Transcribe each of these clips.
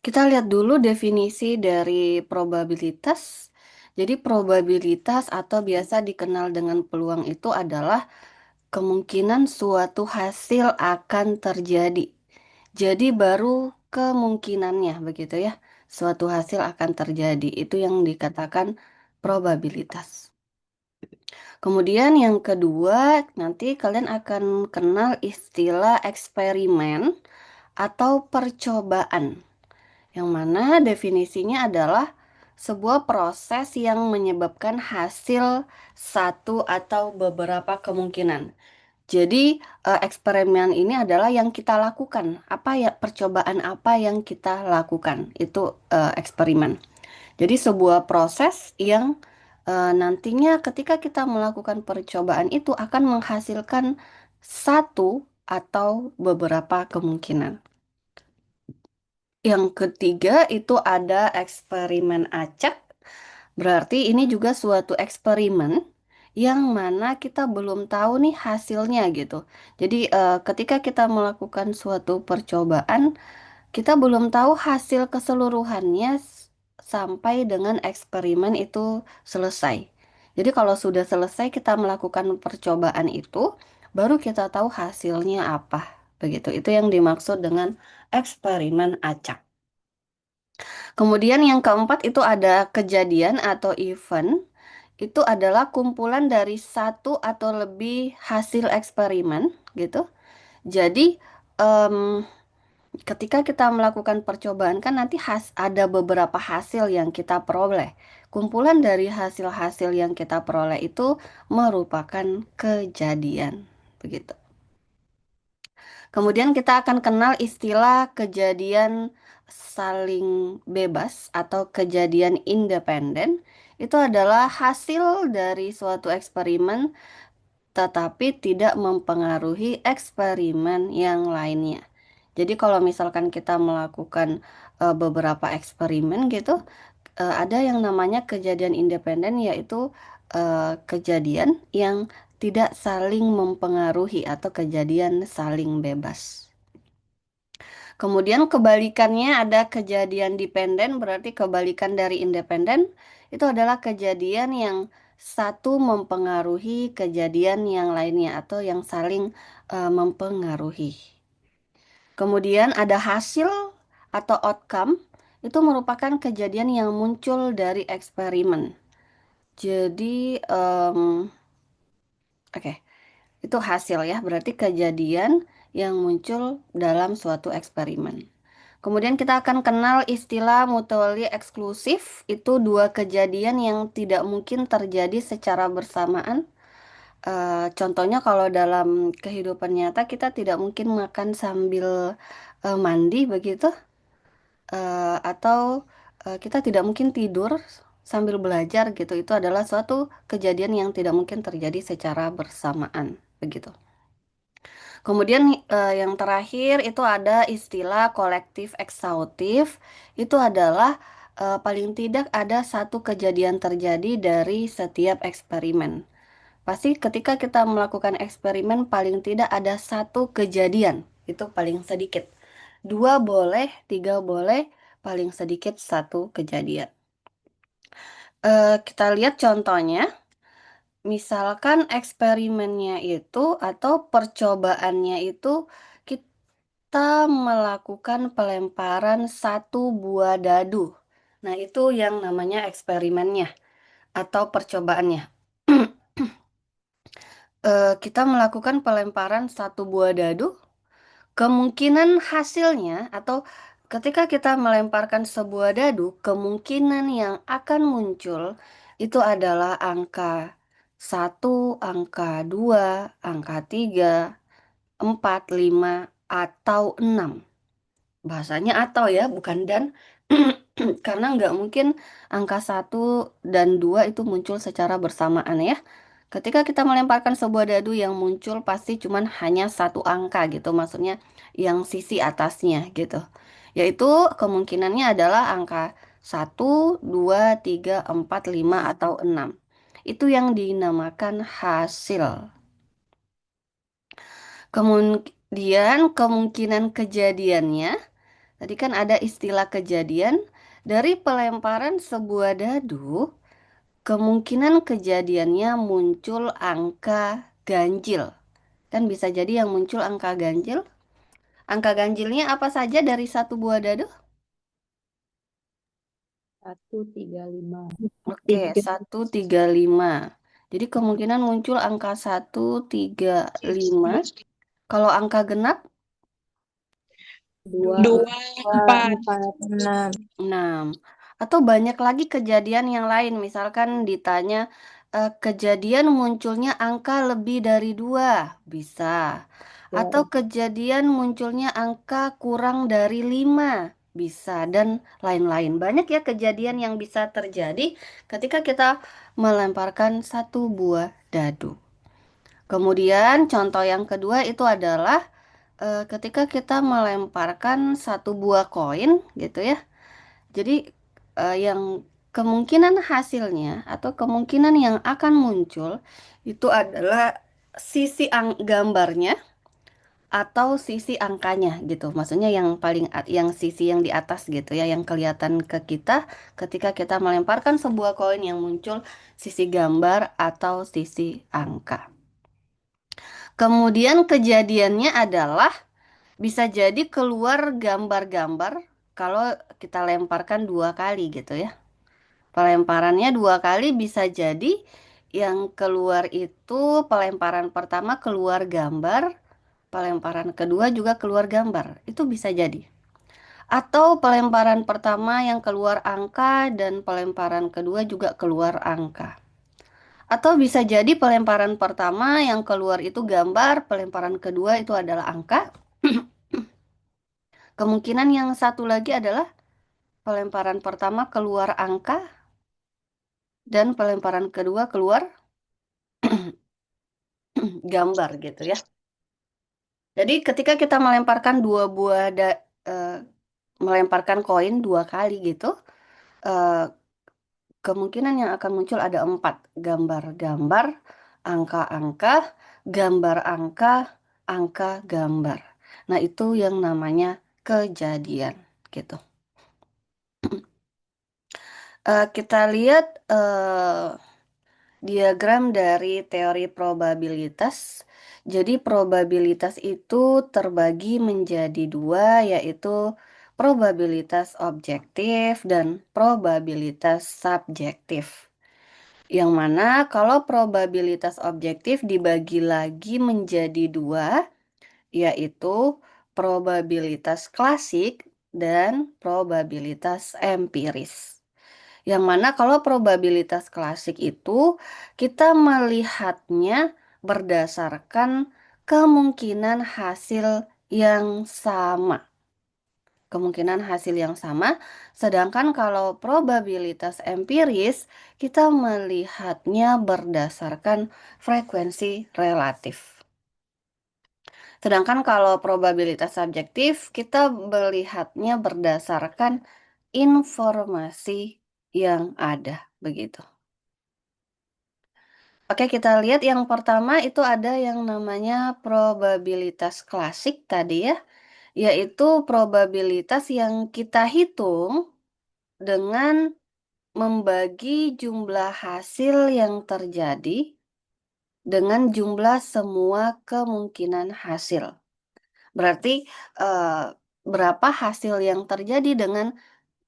Kita lihat dulu definisi dari probabilitas. Jadi probabilitas atau biasa dikenal dengan peluang itu adalah kemungkinan suatu hasil akan terjadi. Jadi baru kemungkinannya begitu ya. Suatu hasil akan terjadi. Itu yang dikatakan probabilitas. Kemudian yang kedua, nanti kalian akan kenal istilah eksperimen atau percobaan. Yang mana definisinya adalah sebuah proses yang menyebabkan hasil satu atau beberapa kemungkinan. Jadi, eksperimen ini adalah yang kita lakukan. Apa ya, percobaan apa yang kita lakukan? Itu eksperimen. Jadi, sebuah proses yang nantinya ketika kita melakukan percobaan itu akan menghasilkan satu atau beberapa kemungkinan. Yang ketiga itu ada eksperimen acak. Berarti ini juga suatu eksperimen yang mana kita belum tahu nih hasilnya gitu. Jadi ketika kita melakukan suatu percobaan, kita belum tahu hasil keseluruhannya sampai dengan eksperimen itu selesai. Jadi kalau sudah selesai kita melakukan percobaan itu, baru kita tahu hasilnya apa. Begitu. Itu yang dimaksud dengan eksperimen acak. Kemudian yang keempat itu ada kejadian atau event. Itu adalah kumpulan dari satu atau lebih hasil eksperimen gitu. Jadi em, ketika kita melakukan percobaan kan nanti ada beberapa hasil yang kita peroleh. Kumpulan dari hasil-hasil yang kita peroleh itu merupakan kejadian. Begitu. Kemudian kita akan kenal istilah kejadian saling bebas atau kejadian independen. Itu adalah hasil dari suatu eksperimen tetapi tidak mempengaruhi eksperimen yang lainnya. Jadi kalau misalkan kita melakukan beberapa eksperimen gitu, ada yang namanya kejadian independen yaitu kejadian yang tidak saling mempengaruhi atau kejadian saling bebas. Kemudian kebalikannya ada kejadian dependen, berarti kebalikan dari independen itu adalah kejadian yang satu mempengaruhi kejadian yang lainnya atau yang saling mempengaruhi. Kemudian ada hasil atau outcome, itu merupakan kejadian yang muncul dari eksperimen. Jadi, oke, itu hasil ya, berarti kejadian yang muncul dalam suatu eksperimen. Kemudian kita akan kenal istilah mutually eksklusif. Itu dua kejadian yang tidak mungkin terjadi secara bersamaan. Contohnya kalau dalam kehidupan nyata kita tidak mungkin makan sambil mandi begitu. Atau kita tidak mungkin tidur sambil belajar gitu. Itu adalah suatu kejadian yang tidak mungkin terjadi secara bersamaan begitu. Kemudian yang terakhir itu ada istilah kolektif ekshaustif. Itu adalah paling tidak ada satu kejadian terjadi dari setiap eksperimen. Pasti ketika kita melakukan eksperimen paling tidak ada satu kejadian. Itu paling sedikit. Dua boleh, tiga boleh, paling sedikit satu kejadian. Kita lihat contohnya. Misalkan eksperimennya itu atau percobaannya itu kita melakukan pelemparan satu buah dadu. Nah, itu yang namanya eksperimennya atau percobaannya. Kita melakukan pelemparan satu buah dadu, kemungkinan hasilnya atau ketika kita melemparkan sebuah dadu, kemungkinan yang akan muncul itu adalah angka satu, angka 2, angka 3, 4, 5, atau 6. Bahasanya atau ya, bukan dan. Karena nggak mungkin angka satu dan 2 itu muncul secara bersamaan ya. Ketika kita melemparkan sebuah dadu yang muncul pasti cuman hanya satu angka gitu. Maksudnya yang sisi atasnya gitu. Yaitu kemungkinannya adalah angka satu, 2, 3, 4, 5, atau 6. Itu yang dinamakan hasil. Kemudian kemungkinan kejadiannya Tadi kan ada istilah kejadian dari pelemparan sebuah dadu, kemungkinan kejadiannya muncul angka ganjil. Kan bisa jadi yang muncul angka ganjil. Angka ganjilnya apa saja dari satu buah dadu? 135. Oke, Tiga. 135. Jadi kemungkinan muncul angka 135. Kalau angka genap, Dua, Dua, empat. empat, enam. 6. Atau banyak lagi kejadian yang lain. Misalkan ditanya, kejadian munculnya angka lebih dari 2. Bisa. Atau Ya. kejadian munculnya angka kurang dari 5. Bisa. Dan lain-lain. Banyak ya kejadian yang bisa terjadi ketika kita melemparkan satu buah dadu. Kemudian contoh yang kedua itu adalah ketika kita melemparkan satu buah koin gitu ya. Jadi yang kemungkinan hasilnya atau kemungkinan yang akan muncul itu adalah sisi gambarnya atau sisi angkanya gitu. Maksudnya yang yang sisi yang di atas gitu ya, yang kelihatan ke kita ketika kita melemparkan sebuah koin yang muncul sisi gambar atau sisi angka. Kemudian kejadiannya adalah bisa jadi keluar gambar-gambar kalau kita lemparkan dua kali gitu ya. Pelemparannya dua kali bisa jadi yang keluar itu pelemparan pertama keluar gambar, pelemparan kedua juga keluar gambar. Itu bisa jadi. Atau pelemparan pertama yang keluar angka dan pelemparan kedua juga keluar angka. Atau bisa jadi pelemparan pertama yang keluar itu gambar, pelemparan kedua itu adalah angka. Kemungkinan yang satu lagi adalah pelemparan pertama keluar angka dan pelemparan kedua keluar gambar gitu ya. Jadi ketika kita melemparkan eh, melemparkan koin dua kali gitu, eh, kemungkinan yang akan muncul ada empat gambar-gambar, angka-angka, gambar angka, angka gambar. Nah itu yang namanya kejadian gitu. Kita lihat diagram dari teori probabilitas. Jadi probabilitas itu terbagi menjadi dua, yaitu probabilitas objektif dan probabilitas subjektif. Yang mana kalau probabilitas objektif dibagi lagi menjadi dua, yaitu probabilitas klasik dan probabilitas empiris. Yang mana kalau probabilitas klasik itu kita melihatnya berdasarkan kemungkinan hasil yang sama. Kemungkinan hasil yang sama, sedangkan kalau probabilitas empiris kita melihatnya berdasarkan frekuensi relatif. Sedangkan kalau probabilitas subjektif kita melihatnya berdasarkan informasi yang ada, begitu. Oke, kita lihat yang pertama itu ada yang namanya probabilitas klasik tadi ya, yaitu probabilitas yang kita hitung dengan membagi jumlah hasil yang terjadi dengan jumlah semua kemungkinan hasil. Berarti eh, berapa hasil yang terjadi dengan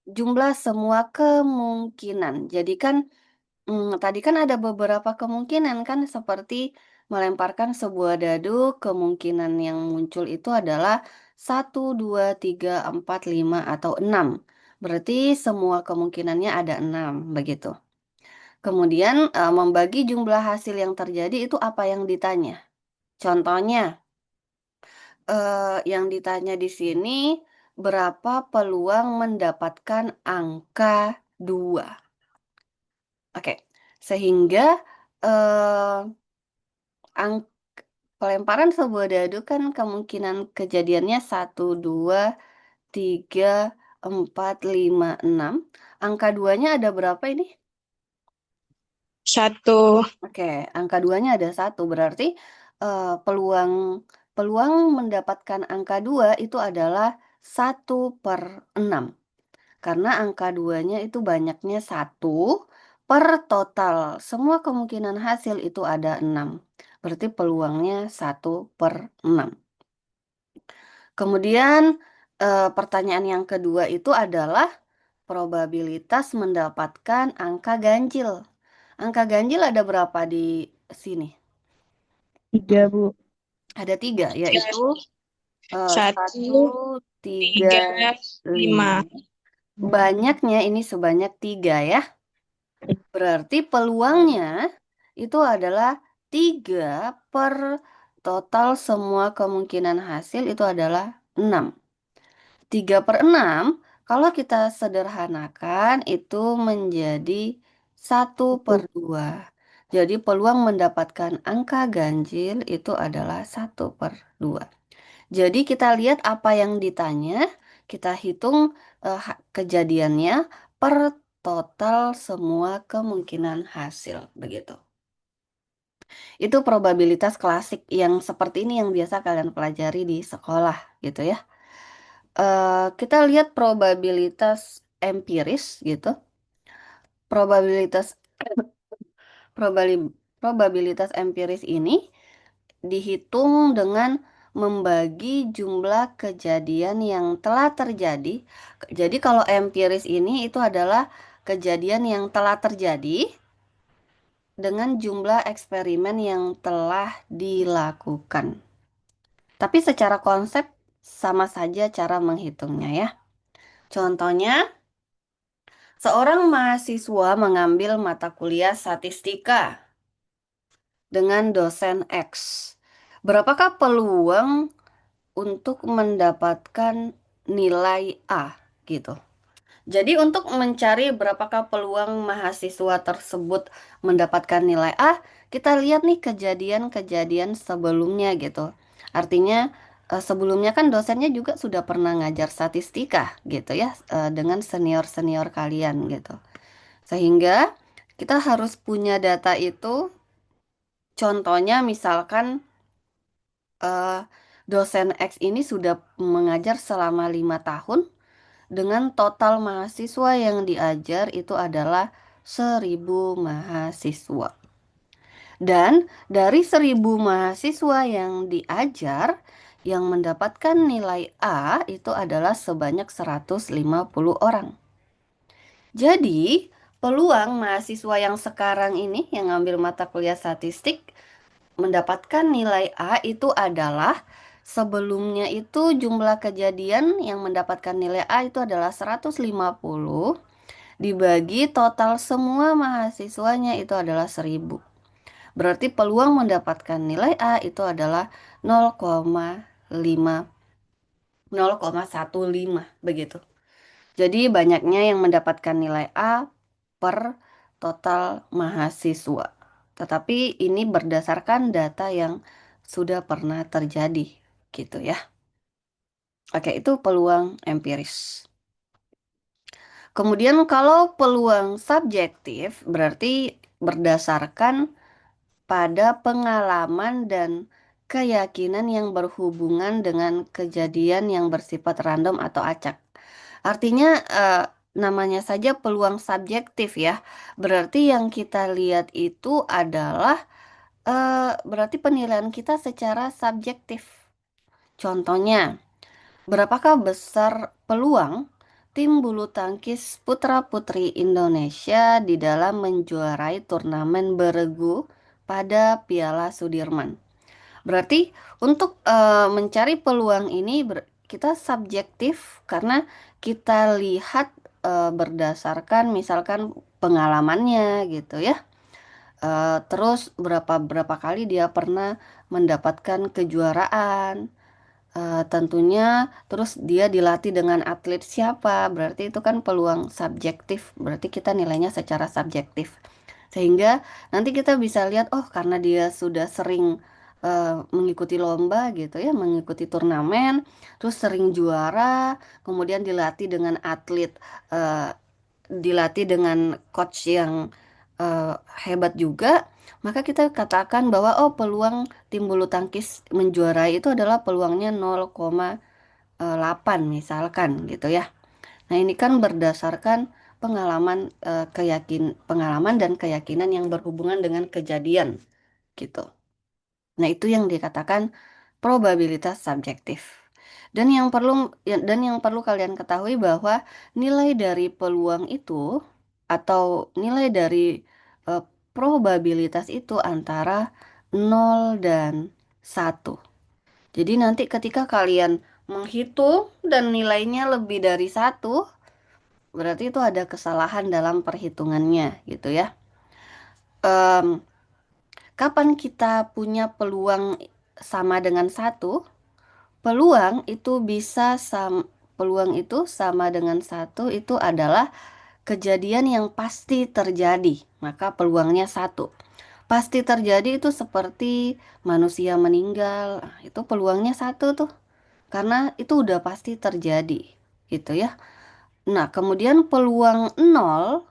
jumlah semua kemungkinan. Jadi kan tadi kan ada beberapa kemungkinan kan seperti melemparkan sebuah dadu, kemungkinan yang muncul itu adalah 1, 2, 3, 4, 5 atau 6. Berarti semua kemungkinannya ada 6 begitu. Kemudian membagi jumlah hasil yang terjadi itu apa yang ditanya? Contohnya, yang ditanya di sini berapa peluang mendapatkan angka 2? Oke, sehingga eh, ang- pelemparan sebuah dadu kan kemungkinan kejadiannya 1, 2, 3, 4, 5, 6. Angka duanya ada berapa ini? Satu. Oke, angka duanya ada satu. Berarti peluang peluang mendapatkan angka 2 itu adalah 1/6. Karena angka duanya itu banyaknya 1 per total. Semua kemungkinan hasil itu ada 6. Berarti peluangnya 1/6. Kemudian pertanyaan yang kedua itu adalah probabilitas mendapatkan angka ganjil. Angka ganjil ada berapa di sini? Tiga, Bu. Ada 3, yaitu Satu, 1, 3, tiga, 5. lima. Banyaknya ini sebanyak 3 ya. Berarti peluangnya itu adalah 3 per total semua kemungkinan hasil itu adalah 6. 3/6 kalau kita sederhanakan itu menjadi satu per Satu. dua. Jadi peluang mendapatkan angka ganjil itu adalah 1/2. Jadi kita lihat apa yang ditanya, kita hitung kejadiannya per total semua kemungkinan hasil, begitu. Itu probabilitas klasik yang seperti ini yang biasa kalian pelajari di sekolah, gitu ya. Kita lihat probabilitas empiris, gitu. Probabilitas probabilitas empiris ini dihitung dengan membagi jumlah kejadian yang telah terjadi. Jadi kalau empiris ini itu adalah kejadian yang telah terjadi dengan jumlah eksperimen yang telah dilakukan. Tapi secara konsep sama saja cara menghitungnya ya. Contohnya, seorang mahasiswa mengambil mata kuliah statistika dengan dosen X. Berapakah peluang untuk mendapatkan nilai A gitu. Jadi untuk mencari berapakah peluang mahasiswa tersebut mendapatkan nilai A, kita lihat nih kejadian-kejadian sebelumnya gitu. Artinya sebelumnya kan dosennya juga sudah pernah ngajar statistika gitu ya dengan senior-senior kalian gitu. Sehingga kita harus punya data itu. Contohnya misalkan eh, dosen X ini sudah mengajar selama 5 tahun dengan total mahasiswa yang diajar itu adalah 1.000 mahasiswa. Dan dari 1.000 mahasiswa yang diajar, yang mendapatkan nilai A itu adalah sebanyak 150 orang. Jadi, peluang mahasiswa yang sekarang ini yang ngambil mata kuliah statistik mendapatkan nilai A itu adalah sebelumnya itu jumlah kejadian yang mendapatkan nilai A itu adalah 150 dibagi total semua mahasiswanya itu adalah 1.000. Berarti peluang mendapatkan nilai A itu adalah 0,5 0,15 begitu. Jadi banyaknya yang mendapatkan nilai A per total mahasiswa. Tetapi ini berdasarkan data yang sudah pernah terjadi, gitu ya. Oke, itu peluang empiris. Kemudian kalau peluang subjektif berarti berdasarkan pada pengalaman dan keyakinan yang berhubungan dengan kejadian yang bersifat random atau acak. Artinya namanya saja peluang subjektif ya. Berarti yang kita lihat itu adalah berarti penilaian kita secara subjektif. Contohnya, berapakah besar peluang tim bulu tangkis putra-putri Indonesia di dalam menjuarai turnamen beregu pada Piala Sudirman? Berarti untuk mencari peluang ini kita subjektif karena kita lihat berdasarkan misalkan pengalamannya gitu ya. Terus berapa berapa kali dia pernah mendapatkan kejuaraan. Tentunya terus dia dilatih dengan atlet siapa. Berarti itu kan peluang subjektif. Berarti kita nilainya secara subjektif. Sehingga nanti kita bisa lihat, oh karena dia sudah sering mengikuti lomba gitu ya, mengikuti turnamen, terus sering juara, kemudian dilatih dengan atlet, eh, dilatih dengan coach yang eh, hebat juga, maka kita katakan bahwa oh peluang tim bulu tangkis menjuarai itu adalah peluangnya 0,5. 8 misalkan gitu ya. Nah, ini kan berdasarkan pengalaman dan keyakinan yang berhubungan dengan kejadian gitu. Nah, itu yang dikatakan probabilitas subjektif. Dan yang perlu kalian ketahui bahwa nilai dari peluang itu atau nilai dari eh, probabilitas itu antara 0 dan 1. Jadi nanti ketika kalian menghitung dan nilainya lebih dari 1, berarti itu ada kesalahan dalam perhitungannya gitu ya. Em, Kapan kita punya peluang sama dengan 1? Peluang itu sama dengan 1 itu adalah kejadian yang pasti terjadi. Maka peluangnya 1. Pasti terjadi itu seperti manusia meninggal. Itu peluangnya 1 tuh. Karena itu udah pasti terjadi. Gitu ya. Nah, kemudian peluang 0.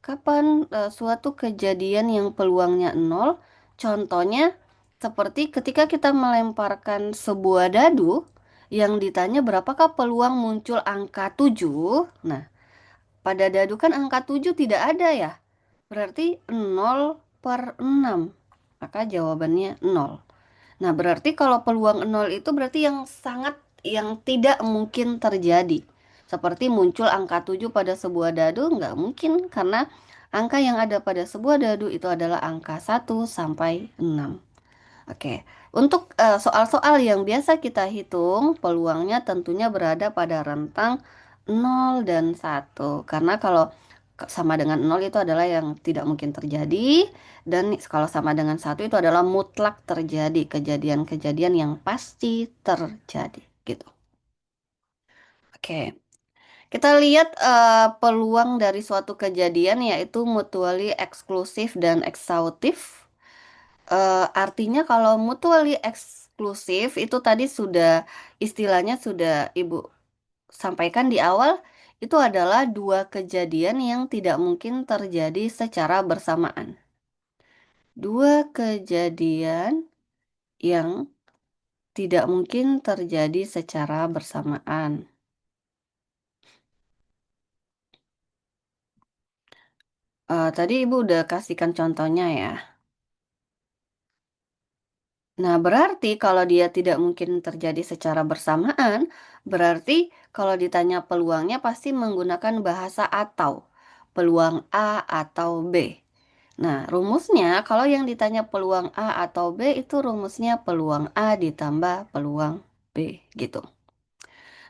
Kapan suatu kejadian yang peluangnya 0? Contohnya seperti ketika kita melemparkan sebuah dadu yang ditanya berapakah peluang muncul angka 7. Nah, pada dadu kan angka 7 tidak ada ya. Berarti 0/6. Maka jawabannya 0. Nah, berarti kalau peluang 0 itu berarti yang tidak mungkin terjadi. Seperti muncul angka 7 pada sebuah dadu, nggak mungkin karena angka yang ada pada sebuah dadu itu adalah angka 1 sampai 6. Oke, untuk soal-soal yang biasa kita hitung, peluangnya tentunya berada pada rentang 0 dan 1. Karena kalau sama dengan 0 itu adalah yang tidak mungkin terjadi, dan kalau sama dengan 1 itu adalah mutlak terjadi, kejadian-kejadian yang pasti terjadi, gitu. Oke, kita lihat peluang dari suatu kejadian yaitu mutually eksklusif dan ekshaustif. Artinya kalau mutually eksklusif itu tadi istilahnya sudah Ibu sampaikan di awal, itu adalah dua kejadian yang tidak mungkin terjadi secara bersamaan. Dua kejadian yang tidak mungkin terjadi secara bersamaan. Tadi Ibu udah kasihkan contohnya ya. Nah, berarti kalau dia tidak mungkin terjadi secara bersamaan, berarti kalau ditanya peluangnya pasti menggunakan bahasa atau. Peluang A atau B. Nah, rumusnya kalau yang ditanya peluang A atau B itu rumusnya peluang A ditambah peluang B gitu.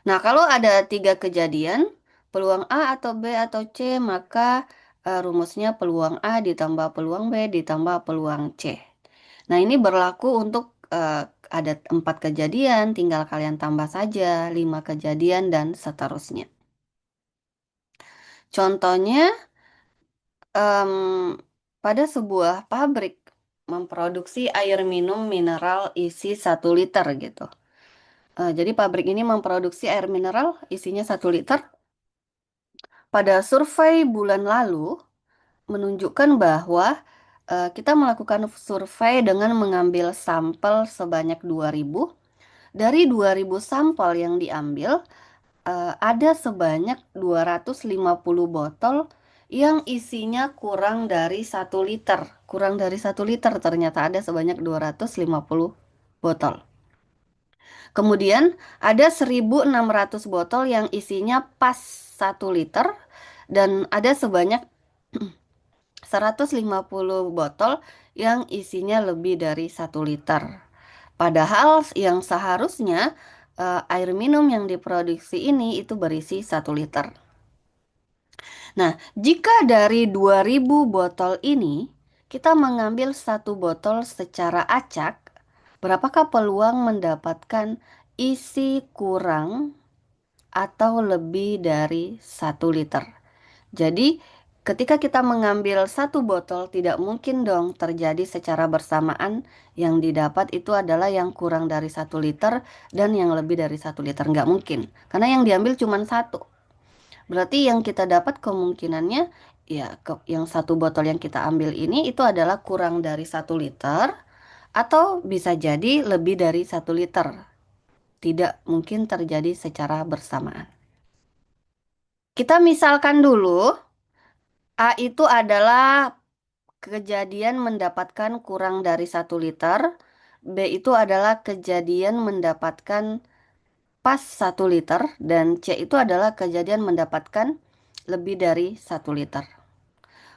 Nah, kalau ada 3 kejadian, peluang A atau B atau C, maka rumusnya peluang A ditambah peluang B ditambah peluang C. Nah, ini berlaku untuk ada 4 kejadian, tinggal kalian tambah saja 5 kejadian dan seterusnya. Contohnya, em, pada sebuah pabrik memproduksi air minum mineral isi 1 liter gitu. Jadi pabrik ini memproduksi air mineral isinya 1 liter. Pada survei bulan lalu menunjukkan bahwa kita melakukan survei dengan mengambil sampel sebanyak 2.000. Dari 2.000 sampel yang diambil, ada sebanyak 250 botol yang isinya kurang dari 1 liter. Kurang dari 1 liter ternyata ada sebanyak 250 botol. Kemudian ada 1.600 botol yang isinya pas 1 liter dan ada sebanyak 150 botol yang isinya lebih dari 1 liter. Padahal yang seharusnya air minum yang diproduksi ini itu berisi 1 liter. Nah, jika dari 2.000 botol ini kita mengambil 1 botol secara acak, berapakah peluang mendapatkan isi kurang atau lebih dari 1 liter? Jadi, ketika kita mengambil 1 botol, tidak mungkin dong terjadi secara bersamaan. Yang didapat itu adalah yang kurang dari 1 liter dan yang lebih dari 1 liter. Nggak mungkin, karena yang diambil cuma 1. Berarti yang kita dapat kemungkinannya, ya yang 1 botol yang kita ambil ini itu adalah kurang dari 1 liter, atau bisa jadi lebih dari 1 liter. tidak mungkin terjadi secara bersamaan. Kita misalkan dulu, A itu adalah kejadian mendapatkan kurang dari 1 liter, B itu adalah kejadian mendapatkan pas 1 liter, dan C itu adalah kejadian mendapatkan lebih dari 1 liter.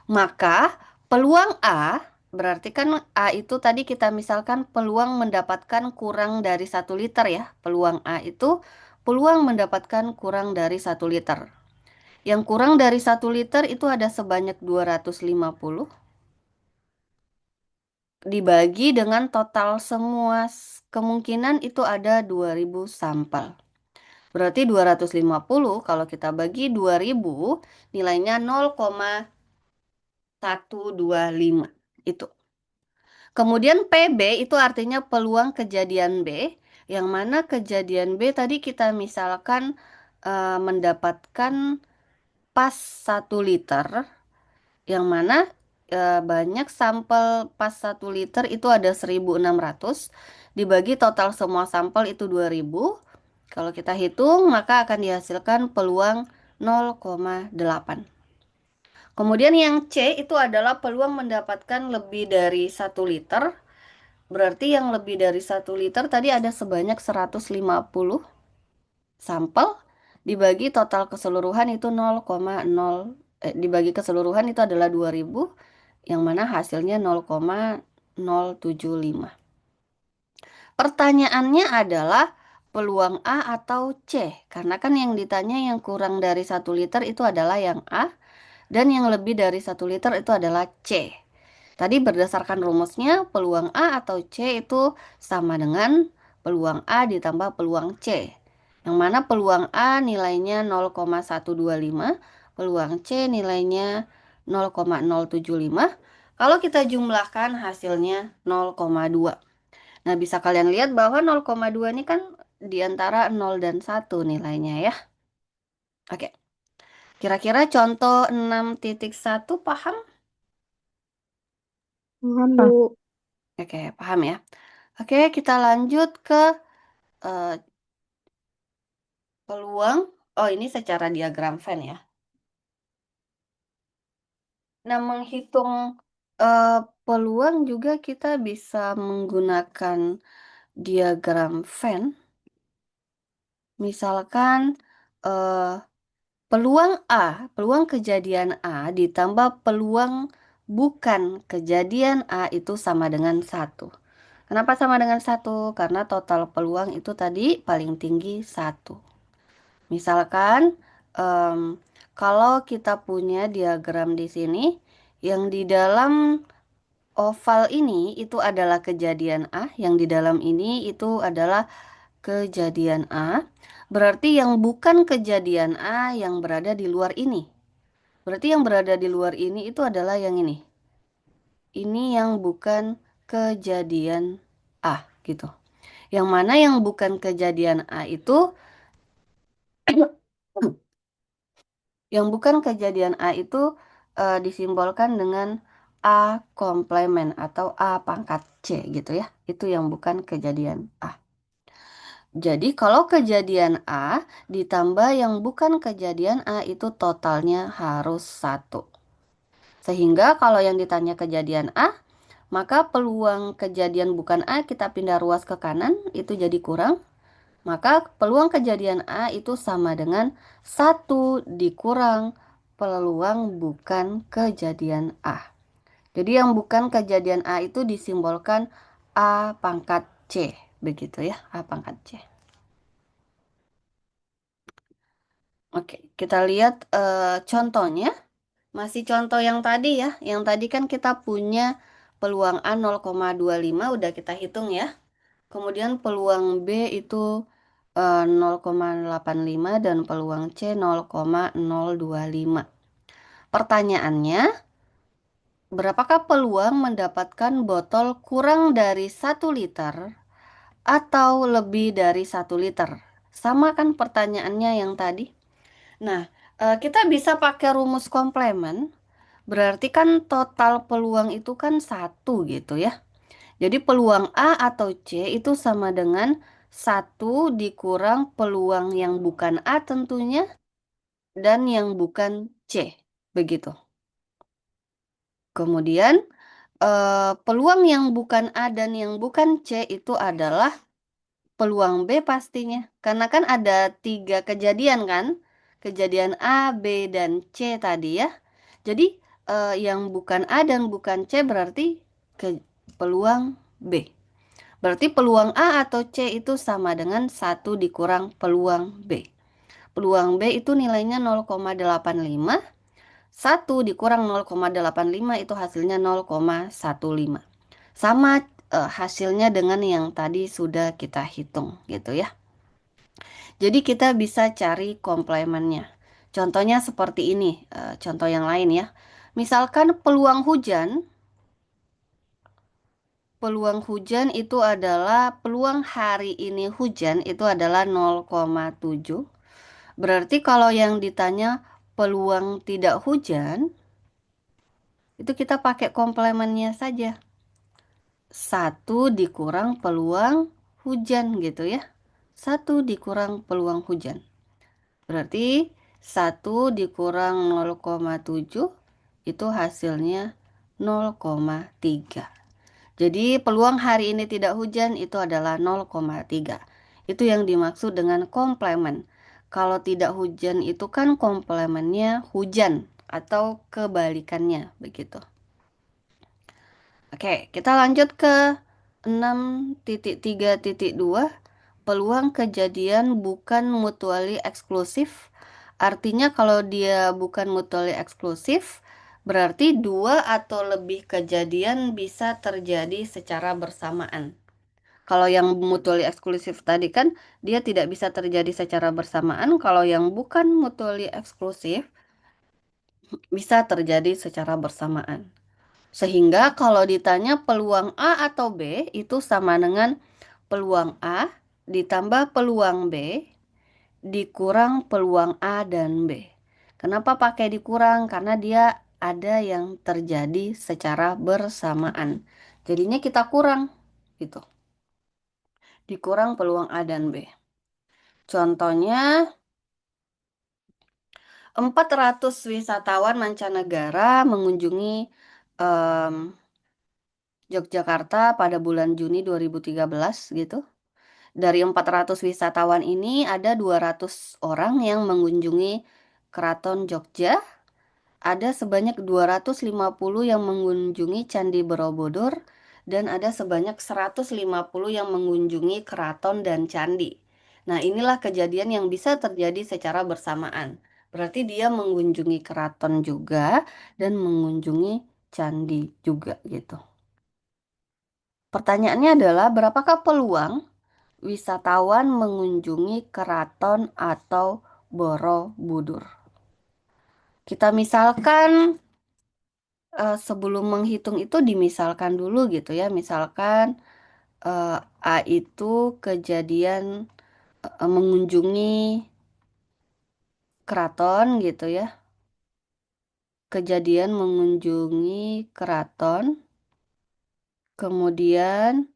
Maka peluang A, berarti kan A itu tadi kita misalkan peluang mendapatkan kurang dari 1 liter ya. Peluang A itu peluang mendapatkan kurang dari 1 liter. Yang kurang dari 1 liter itu ada sebanyak 250 dibagi dengan total semua kemungkinan itu ada 2000 sampel. Berarti 250 kalau kita bagi 2000 nilainya 0,125 itu. Kemudian PB itu artinya peluang kejadian B, yang mana kejadian B tadi kita misalkan mendapatkan pas 1 liter, yang mana banyak sampel pas 1 liter itu ada 1600, dibagi total semua sampel itu 2000. Kalau kita hitung, maka akan dihasilkan peluang 0,8. Kemudian yang C itu adalah peluang mendapatkan lebih dari 1 liter. Berarti yang lebih dari 1 liter tadi ada sebanyak 150 sampel, dibagi total keseluruhan itu 0,0, dibagi keseluruhan itu adalah 2000, yang mana hasilnya 0,075. Pertanyaannya adalah peluang A atau C, karena kan yang ditanya yang kurang dari 1 liter itu adalah yang A, dan yang lebih dari 1 liter itu adalah C. Tadi berdasarkan rumusnya, peluang A atau C itu sama dengan peluang A ditambah peluang C. Yang mana peluang A nilainya 0,125, peluang C nilainya 0,075. Kalau kita jumlahkan hasilnya 0,2. Nah, bisa kalian lihat bahwa 0,2 ini kan di antara 0 dan 1 nilainya ya. Oke, kira-kira contoh 6.1 paham? Paham, Bu. Oke, paham ya. Oke, kita lanjut ke eh, peluang. Oh, ini secara diagram Venn ya. Nah, menghitung eh, peluang juga kita bisa menggunakan diagram Venn. Misalkan eh, peluang A, peluang kejadian A ditambah peluang bukan kejadian A itu sama dengan 1. Kenapa sama dengan 1? Karena total peluang itu tadi paling tinggi 1. Misalkan, em, kalau kita punya diagram di sini, yang di dalam oval ini itu adalah kejadian A, yang di dalam ini itu adalah kejadian A. Berarti yang bukan kejadian A yang berada di luar ini. Berarti yang berada di luar ini itu adalah yang ini. Ini yang bukan kejadian A gitu. Yang mana yang bukan kejadian A itu yang bukan kejadian A itu disimbolkan dengan A komplement atau A pangkat C gitu ya. Itu yang bukan kejadian A. Jadi kalau kejadian A ditambah yang bukan kejadian A itu totalnya harus 1. Sehingga kalau yang ditanya kejadian A, maka peluang kejadian bukan A kita pindah ruas ke kanan itu jadi kurang. Maka peluang kejadian A itu sama dengan 1 dikurang peluang bukan kejadian A. Jadi yang bukan kejadian A itu disimbolkan A pangkat C. Begitu ya, A pangkat C. Oke, kita lihat contohnya. Masih contoh yang tadi ya. Yang tadi kan kita punya peluang A 0,25 udah kita hitung ya. Kemudian peluang B itu 0,85 dan peluang C 0,025. Pertanyaannya, berapakah peluang mendapatkan botol kurang dari 1 liter atau lebih dari 1 liter? Sama kan pertanyaannya yang tadi? Nah, kita bisa pakai rumus komplement. Berarti kan total peluang itu kan 1 gitu ya. Jadi peluang A atau C itu sama dengan Satu dikurang peluang yang bukan A tentunya dan yang bukan C. Begitu. Kemudian peluang yang bukan A dan yang bukan C itu adalah peluang B pastinya. Karena kan ada tiga kejadian kan? Kejadian A, B, dan C tadi ya. Jadi yang bukan A dan bukan C berarti ke peluang B. Berarti peluang A atau C itu sama dengan satu dikurang peluang B. Peluang B itu nilainya 0,85. Satu dikurang 0,85 itu hasilnya 0,15. Sama hasilnya dengan yang tadi sudah kita hitung gitu ya. Jadi kita bisa cari komplemennya. Contohnya seperti ini, contoh yang lain ya. Misalkan peluang hujan itu adalah peluang hari ini hujan itu adalah 0,7. Berarti kalau yang ditanya peluang tidak hujan, itu kita pakai komplemennya saja. Satu dikurang peluang hujan gitu ya. Satu dikurang peluang hujan. Berarti satu dikurang 0,7 itu hasilnya 0,3. Jadi peluang hari ini tidak hujan itu adalah 0,3. Itu yang dimaksud dengan komplemen. Kalau tidak hujan itu kan komplemennya hujan atau kebalikannya begitu. Oke, kita lanjut ke 6.3.2. Peluang kejadian bukan mutually eksklusif. Artinya kalau dia bukan mutually eksklusif, berarti dua atau lebih kejadian bisa terjadi secara bersamaan. Kalau yang mutually eksklusif tadi kan dia tidak bisa terjadi secara bersamaan. Kalau yang bukan mutually eksklusif bisa terjadi secara bersamaan. Sehingga kalau ditanya peluang A atau B itu sama dengan peluang A ditambah peluang B dikurang peluang A dan B. Kenapa pakai dikurang? Karena dia ada yang terjadi secara bersamaan. Jadinya kita kurang gitu. Dikurang peluang A dan B. Contohnya 400 wisatawan mancanegara mengunjungi em, Yogyakarta pada bulan Juni 2013 gitu. Dari 400 wisatawan ini ada 200 orang yang mengunjungi Keraton Jogja, ada sebanyak 250 yang mengunjungi Candi Borobudur, dan ada sebanyak 150 yang mengunjungi keraton dan candi. Nah, inilah kejadian yang bisa terjadi secara bersamaan. Berarti dia mengunjungi keraton juga dan mengunjungi candi juga gitu. Pertanyaannya adalah berapakah peluang wisatawan mengunjungi keraton atau Borobudur? Kita misalkan sebelum menghitung itu dimisalkan dulu gitu ya. Misalkan A itu kejadian mengunjungi keraton gitu ya. Kejadian mengunjungi keraton. Kemudian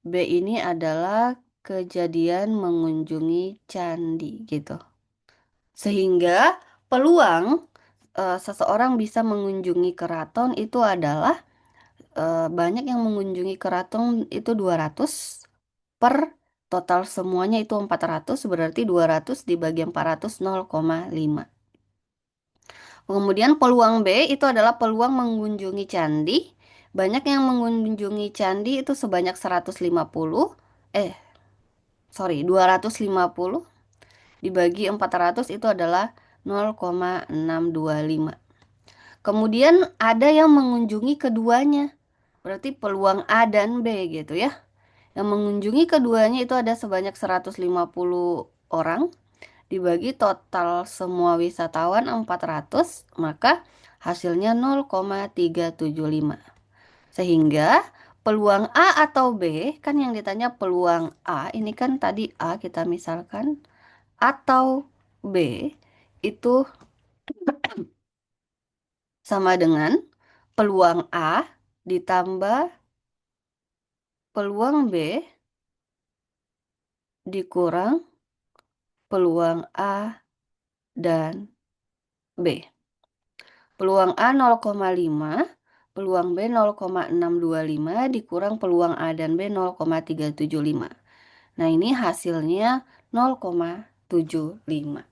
B ini adalah kejadian mengunjungi candi gitu. Sehingga peluang seseorang bisa mengunjungi keraton itu adalah banyak yang mengunjungi keraton itu 200 per total semuanya itu 400 berarti 200 dibagi 400 0,5. Kemudian peluang B itu adalah peluang mengunjungi candi. Banyak yang mengunjungi candi itu sebanyak 150 eh 250 dibagi 400 itu adalah 0,625. Kemudian ada yang mengunjungi keduanya. Berarti peluang A dan B gitu ya. Yang mengunjungi keduanya itu ada sebanyak 150 orang. Dibagi total semua wisatawan 400, maka hasilnya 0,375. Sehingga peluang A atau B, kan yang ditanya peluang A, ini kan tadi A kita misalkan, atau B, itu sama dengan peluang A ditambah peluang B dikurang peluang A dan B. Peluang A 0,5, peluang B 0,625 dikurang peluang A dan B 0,375. Nah, ini hasilnya 0,75.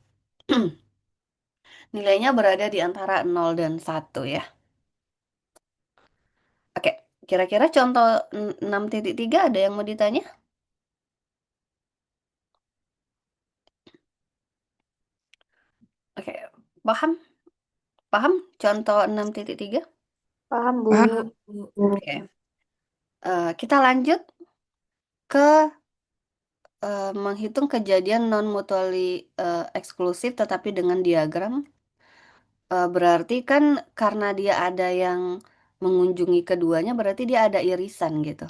Nilainya berada di antara 0 dan 1 ya. Oke, kira-kira contoh 6.3 ada yang mau ditanya? Oke, paham? Paham contoh 6.3? Paham, Bu. Paham, Bu. Oke. Kita lanjut ke menghitung kejadian non-mutually eksklusif tetapi dengan diagram. Berarti kan karena dia ada yang mengunjungi keduanya, berarti dia ada irisan gitu.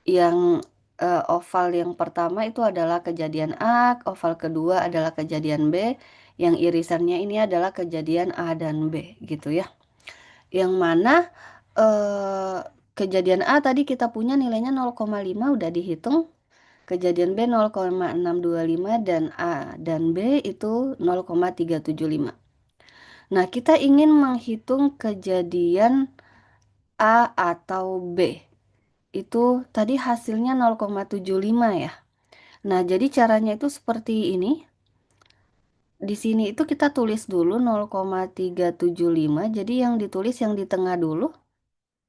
Yang oval yang pertama itu adalah kejadian A, oval kedua adalah kejadian B, yang irisannya ini adalah kejadian A dan B gitu ya. Yang mana eh, kejadian A tadi kita punya nilainya 0,5 udah dihitung. Kejadian B 0,625 dan A dan B itu 0,375. Nah, kita ingin menghitung kejadian A atau B. Itu tadi hasilnya 0,75 ya. Nah, jadi caranya itu seperti ini. Di sini itu kita tulis dulu 0,375. Jadi yang ditulis yang di tengah dulu.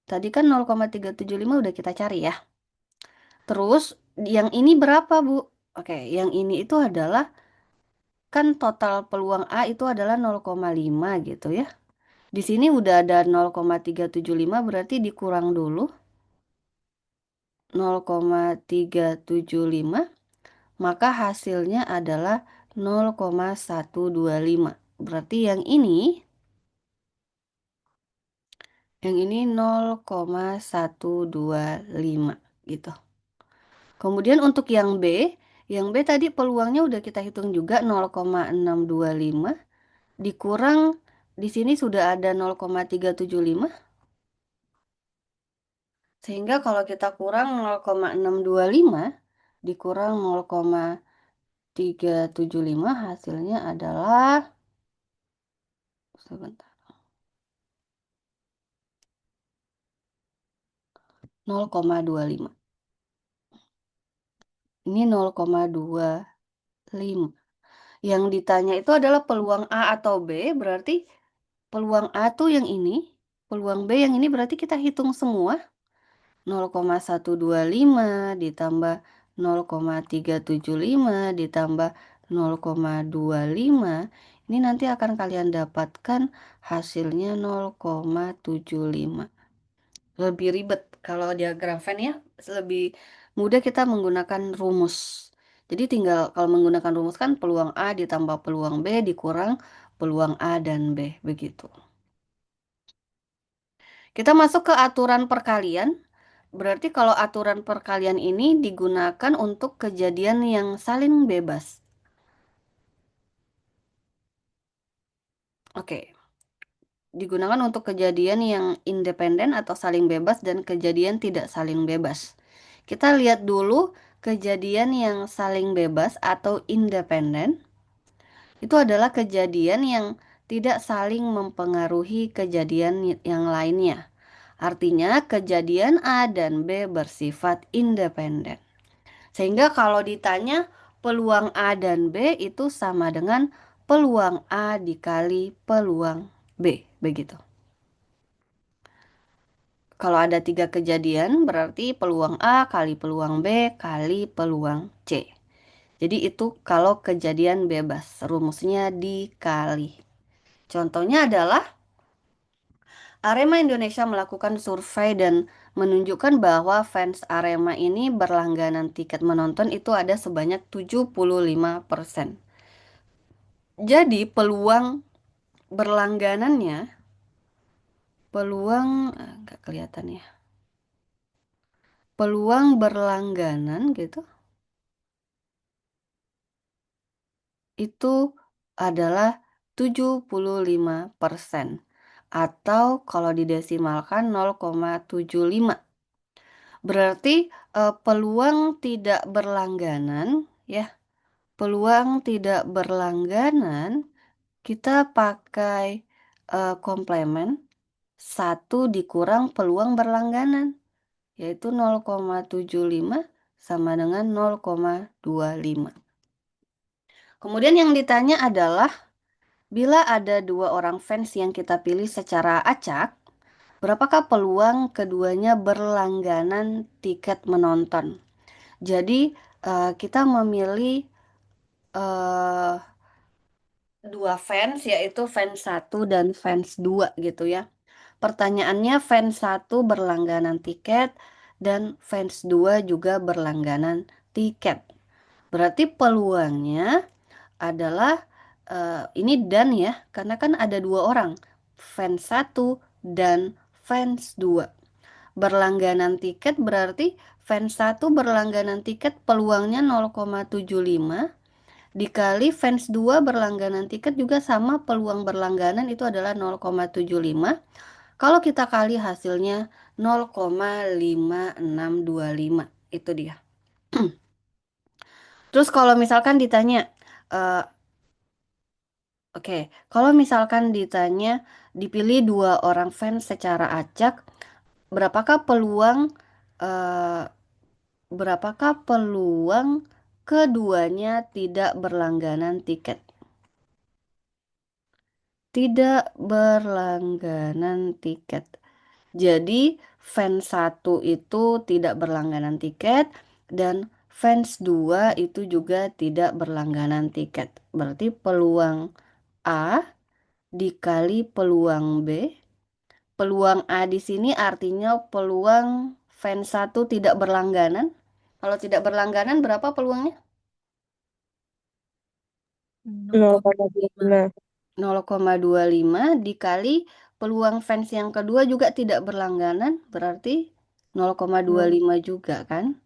Tadi kan 0,375 udah kita cari ya. Terus yang ini berapa, Bu? Oke, yang ini itu adalah kan total peluang A itu adalah 0,5 gitu ya. Di sini udah ada 0,375 berarti dikurang dulu 0,375 maka hasilnya adalah 0,125. Berarti yang ini 0,125 gitu. Kemudian untuk yang B tadi peluangnya udah kita hitung juga 0,625 dikurang di sini sudah ada 0,375 sehingga kalau kita kurang 0,625 dikurang 0,375 hasilnya adalah sebentar 0,25. Ini 0,25. Yang ditanya itu adalah peluang A atau B, berarti peluang A tuh yang ini, peluang B yang ini berarti kita hitung semua. 0,125 ditambah 0,375 ditambah 0,25. Ini nanti akan kalian dapatkan hasilnya 0,75. Lebih ribet kalau diagram Venn ya, lebih mudah kita menggunakan rumus. Jadi tinggal kalau menggunakan rumus kan peluang A ditambah peluang B dikurang peluang A dan B, begitu. Kita masuk ke aturan perkalian. Berarti kalau aturan perkalian ini digunakan untuk kejadian yang saling bebas. Oke, digunakan untuk kejadian yang independen atau saling bebas dan kejadian tidak saling bebas. Kita lihat dulu kejadian yang saling bebas atau independen. Itu adalah kejadian yang tidak saling mempengaruhi kejadian yang lainnya. Artinya kejadian A dan B bersifat independen. Sehingga kalau ditanya peluang A dan B itu sama dengan peluang A dikali peluang B. Begitu. Kalau ada 3 kejadian berarti peluang A kali peluang B kali peluang C. Jadi itu kalau kejadian bebas. Rumusnya dikali. Contohnya adalah Arema Indonesia melakukan survei dan menunjukkan bahwa fans Arema ini berlangganan tiket menonton itu ada sebanyak 75%. Jadi peluang berlangganannya, nggak kelihatan ya. Peluang berlangganan gitu, itu adalah 75%. Atau kalau didesimalkan 0,75. Berarti peluang tidak berlangganan ya. Peluang tidak berlangganan kita pakai komplemen satu dikurang peluang berlangganan, yaitu 0,75 sama dengan 0,25. Kemudian yang ditanya adalah, bila ada dua orang fans yang kita pilih secara acak, berapakah peluang keduanya berlangganan tiket menonton? Jadi, kita memilih eh, dua fans, yaitu fans satu dan fans 2 gitu ya. Pertanyaannya, fans satu berlangganan tiket dan fans 2 juga berlangganan tiket. Berarti peluangnya adalah ini dan ya, karena kan ada dua orang, fans satu dan fans 2. Berlangganan tiket berarti fans satu berlangganan tiket peluangnya 0,75 dikali fans 2 berlangganan tiket juga sama, peluang berlangganan itu adalah 0,75. Kalau kita kali hasilnya 0,5625. Itu dia. Terus kalau misalkan ditanya, eh, oke, kalau misalkan ditanya dipilih dua orang fans secara acak, berapakah peluang eh, berapakah peluang keduanya tidak berlangganan tiket? Tidak berlangganan tiket. Jadi fans satu itu tidak berlangganan tiket dan fans 2 itu juga tidak berlangganan tiket. Berarti peluang A dikali peluang B. Peluang A di sini artinya peluang fans satu tidak berlangganan. Kalau tidak berlangganan berapa peluangnya? 0,25. 0,25 dikali peluang fans yang kedua juga tidak berlangganan, berarti 0,25 juga kan?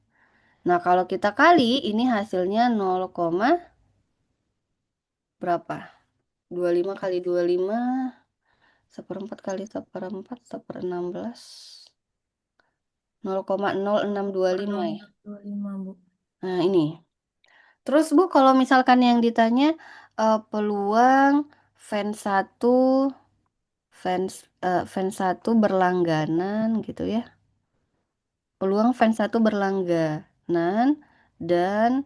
Nah, kalau kita kali ini hasilnya 0, berapa? 25 kali 25, seperempat kali seperempat, 1/16. 0,0625 ya. 25, Bu. Nah, ini. Terus Bu, kalau misalkan yang ditanya peluang fans satu fans satu berlangganan gitu ya. Peluang fans satu berlangganan dan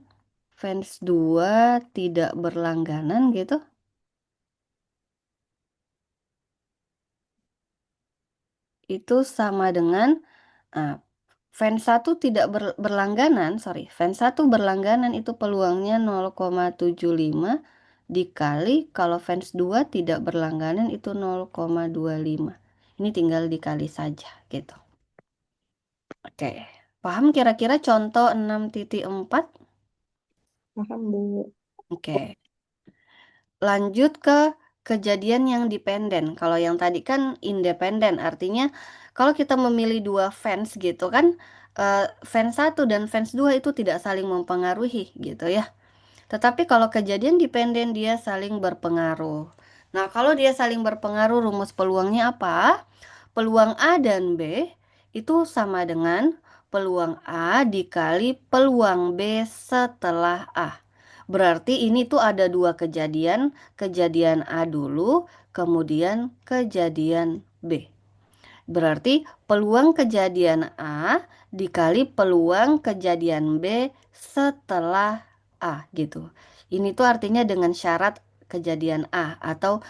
fans 2 tidak berlangganan gitu. Itu sama dengan ah, fans satu tidak berlangganan, sorry, fans satu berlangganan itu peluangnya 0,75 dikali kalau fans 2 tidak berlangganan itu 0,25. Ini tinggal dikali saja gitu. Oke, paham kira-kira contoh 6.4? Paham, Bu. Oke. Lanjut ke kejadian yang dependen. Kalau yang tadi kan independen, artinya kalau kita memilih dua fans gitu kan, fans satu dan fans 2 itu tidak saling mempengaruhi gitu ya. Tetapi kalau kejadian dependen dia saling berpengaruh. Nah, kalau dia saling berpengaruh, rumus peluangnya apa? Peluang A dan B itu sama dengan peluang A dikali peluang B setelah A. Berarti ini tuh ada dua kejadian, kejadian A dulu, kemudian kejadian B. Berarti peluang kejadian A dikali peluang kejadian B setelah A gitu. Ini tuh artinya dengan syarat kejadian A atau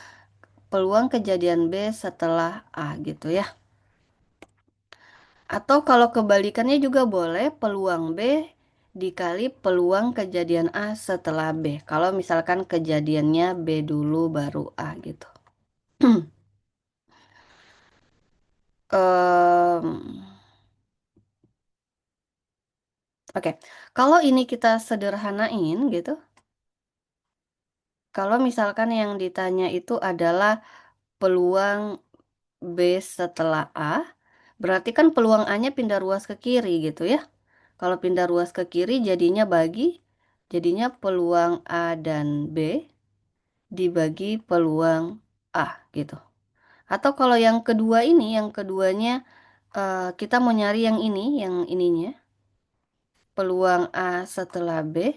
peluang kejadian B setelah A gitu ya. Atau kalau kebalikannya juga boleh, peluang B dikali peluang kejadian A setelah B. Kalau misalkan kejadiannya B dulu baru A gitu. Em, Oke, kalau ini kita sederhanain gitu, kalau misalkan yang ditanya itu adalah peluang B setelah A, berarti kan peluang A-nya pindah ruas ke kiri gitu ya. Kalau pindah ruas ke kiri jadinya jadinya peluang A dan B dibagi peluang A gitu. Atau kalau yang kedua ini, yang keduanya kita mau nyari yang ini, yang ininya, peluang A setelah B.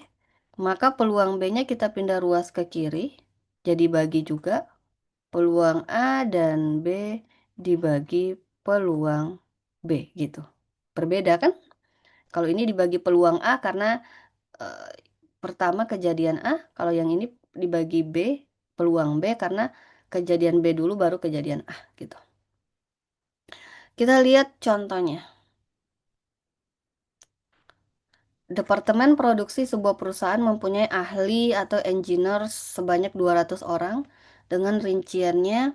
Maka peluang B-nya kita pindah ruas ke kiri, jadi bagi juga peluang A dan B dibagi peluang B gitu. Berbeda kan? Kalau ini dibagi peluang A karena eh, pertama kejadian A, kalau yang ini dibagi B, peluang B karena kejadian B dulu baru kejadian A gitu. Kita lihat contohnya. Departemen produksi sebuah perusahaan mempunyai ahli atau engineer sebanyak 200 orang dengan rinciannya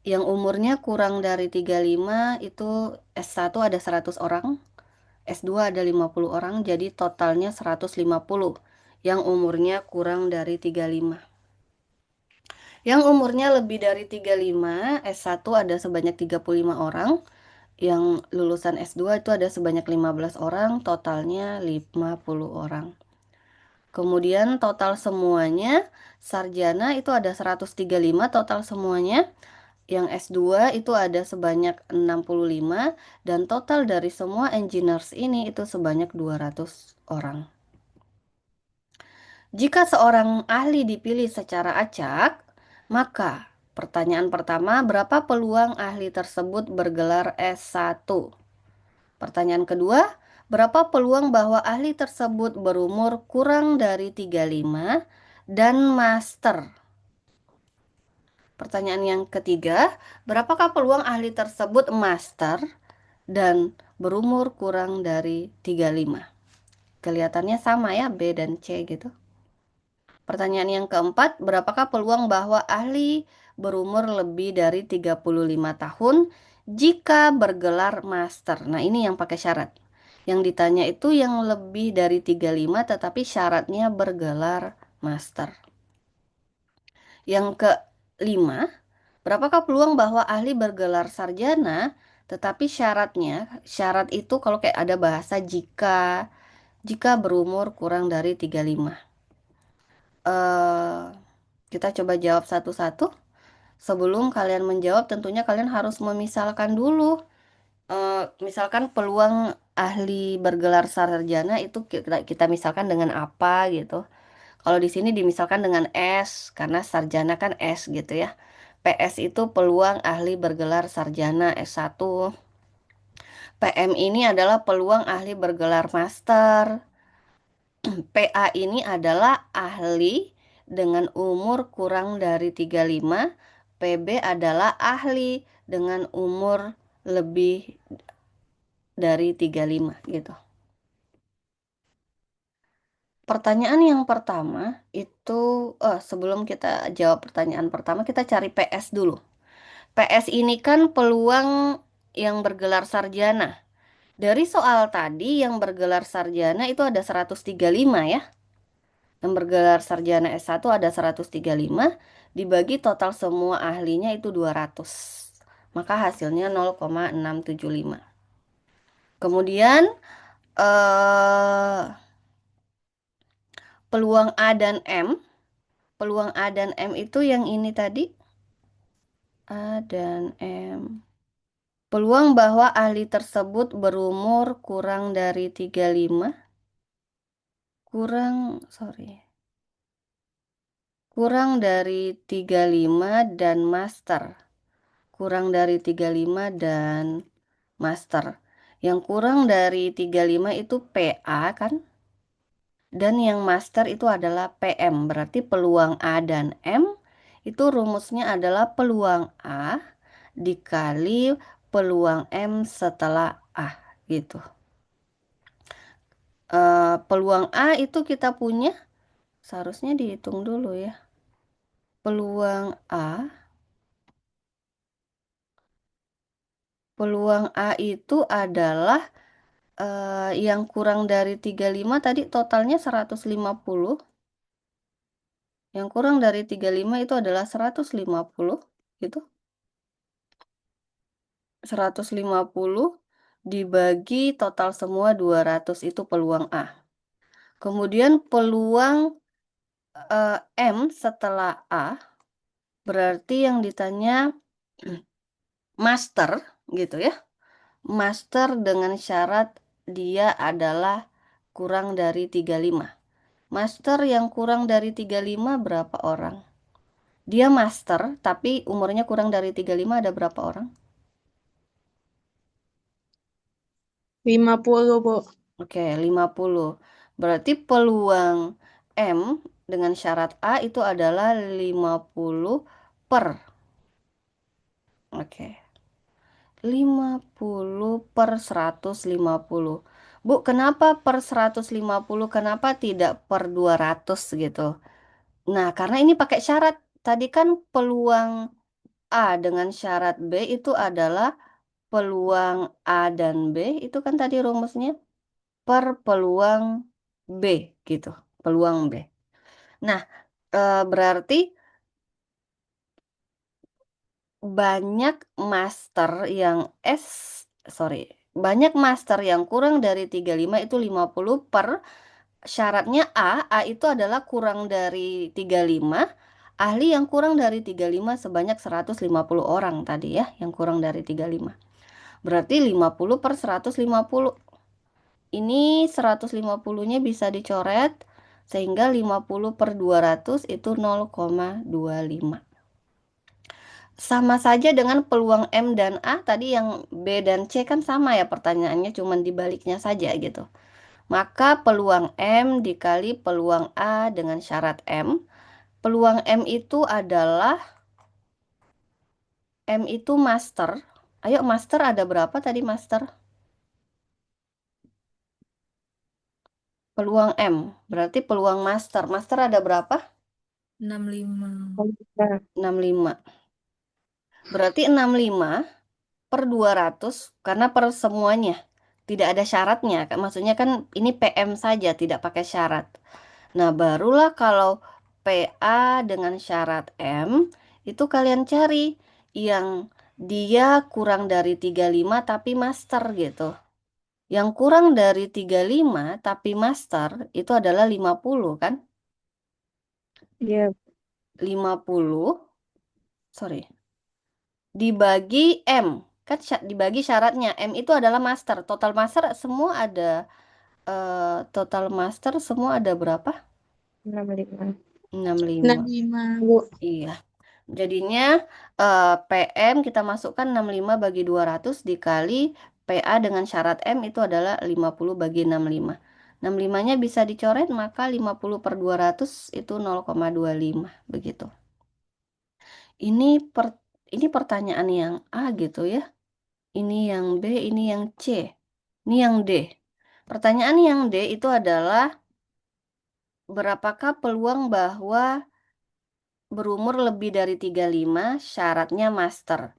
yang umurnya kurang dari 35 itu S1 ada 100 orang, S2 ada 50 orang, jadi totalnya 150 yang umurnya kurang dari 35. Yang umurnya lebih dari 35, S1 ada sebanyak 35 orang, yang lulusan S2 itu ada sebanyak 15 orang, totalnya 50 orang. Kemudian total semuanya, sarjana itu ada 135 total semuanya, yang S2 itu ada sebanyak 65 dan total dari semua engineers ini itu sebanyak 200 orang. Jika seorang ahli dipilih secara acak, maka pertanyaan pertama, berapa peluang ahli tersebut bergelar S1? Pertanyaan kedua, berapa peluang bahwa ahli tersebut berumur kurang dari 35 dan master? Pertanyaan yang ketiga, berapakah peluang ahli tersebut master dan berumur kurang dari 35? Kelihatannya sama ya, B dan C gitu. Pertanyaan yang keempat, berapakah peluang bahwa ahli berumur lebih dari 35 tahun jika bergelar master? Nah, ini yang pakai syarat. Yang ditanya itu yang lebih dari 35 tetapi syaratnya bergelar master. Yang kelima, berapakah peluang bahwa ahli bergelar sarjana tetapi syarat itu kalau kayak ada bahasa jika berumur kurang dari 35. Eh, kita coba jawab satu-satu. Sebelum kalian menjawab, tentunya kalian harus memisalkan dulu. Misalkan peluang ahli bergelar sarjana itu kita misalkan dengan apa gitu. Kalau di sini dimisalkan dengan S, karena sarjana kan S gitu ya. PS itu peluang ahli bergelar sarjana S1. PM ini adalah peluang ahli bergelar master. PA ini adalah ahli dengan umur kurang dari 35. PB adalah ahli dengan umur lebih dari 35 gitu. Pertanyaan yang pertama itu, sebelum kita jawab pertanyaan pertama, kita cari PS dulu. PS ini kan peluang yang bergelar sarjana. Dari soal tadi yang bergelar sarjana itu ada 135 ya. Yang bergelar sarjana S1 ada 135, dibagi total semua ahlinya itu 200. Maka hasilnya 0,675. Kemudian peluang A dan M, peluang A dan M itu yang ini tadi, A dan M. Peluang bahwa ahli tersebut berumur kurang dari 35, sorry, kurang dari 35 dan master. Kurang dari 35 dan master. Yang kurang dari 35 itu PA kan? Dan yang master itu adalah PM. Berarti peluang A dan M itu rumusnya adalah peluang A dikali peluang M setelah A gitu. Peluang A itu kita punya, seharusnya dihitung dulu ya. Peluang A itu adalah yang kurang dari 35 tadi totalnya 150. Yang kurang dari 35 itu adalah 150 gitu. 150 dibagi total semua 200 itu peluang A. Kemudian peluang M setelah A berarti yang ditanya master gitu ya. Master dengan syarat dia adalah kurang dari 35. Master yang kurang dari 35 berapa orang? Dia master, tapi umurnya kurang dari 35 ada berapa orang? 50, Bu. Oke, 50. Berarti peluang M dengan syarat A itu adalah 50 per. Oke, 50 per 150. Bu, kenapa per 150? Kenapa tidak per 200 gitu? Nah, karena ini pakai syarat. Tadi kan peluang A dengan syarat B itu adalah peluang A dan B. Itu kan tadi rumusnya per peluang B gitu. Peluang B. Nah, berarti banyak master yang sorry, banyak master yang kurang dari 35 itu 50 per syaratnya A itu adalah kurang dari 35, ahli yang kurang dari 35 sebanyak 150 orang tadi ya, yang kurang dari 35. Berarti 50 per 150. Ini 150-nya bisa dicoret sehingga 50 per 200 itu 0,25. Sama saja dengan peluang M dan A tadi yang B dan C kan sama ya pertanyaannya cuman dibaliknya saja gitu. Maka peluang M dikali peluang A dengan syarat M. Peluang M itu master. Ayo master ada berapa tadi master? Peluang M. Berarti peluang master. Master ada berapa? 65. 65. Berarti 65 per 200 karena per semuanya. Tidak ada syaratnya. Maksudnya kan ini PM saja, tidak pakai syarat. Nah, barulah kalau PA dengan syarat M, itu kalian cari yang dia kurang dari 35 tapi master gitu. Yang kurang dari 35 tapi master itu adalah 50 kan? Iya. 50, sorry, dibagi M. Kan dibagi syaratnya. M itu adalah master. Total master semua ada, total master semua ada berapa? 65. 65. 65, Bu. Iya. Jadinya PM kita masukkan 65 bagi 200 dikali PA dengan syarat M itu adalah 50 bagi 65. 65-nya bisa dicoret maka 50 per 200 itu 0,25 begitu. Ini per, ini pertanyaan yang A gitu ya. Ini yang B, ini yang C. Ini yang D. Pertanyaan yang D itu adalah berapakah peluang bahwa berumur lebih dari 35 syaratnya master.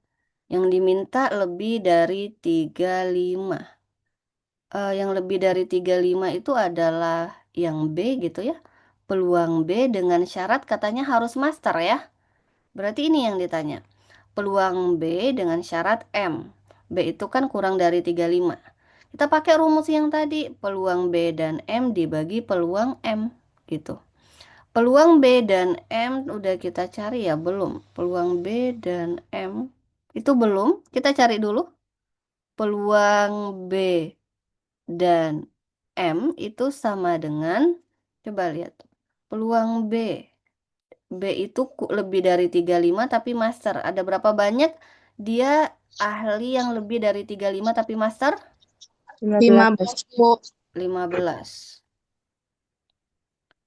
Yang diminta lebih dari 35. Yang lebih dari 35 itu adalah yang B gitu ya. Peluang B dengan syarat katanya harus master ya. Berarti ini yang ditanya. Peluang B dengan syarat M. B itu kan kurang dari 35. Kita pakai rumus yang tadi. Peluang B dan M dibagi peluang M gitu. Peluang B dan M udah kita cari ya, belum? Peluang B dan M itu belum. Kita cari dulu. Peluang B dan M itu sama dengan, coba lihat. Peluang B. B itu lebih dari 35 tapi master. Ada berapa banyak dia ahli yang lebih dari 35 tapi master? 15, Bu. 15.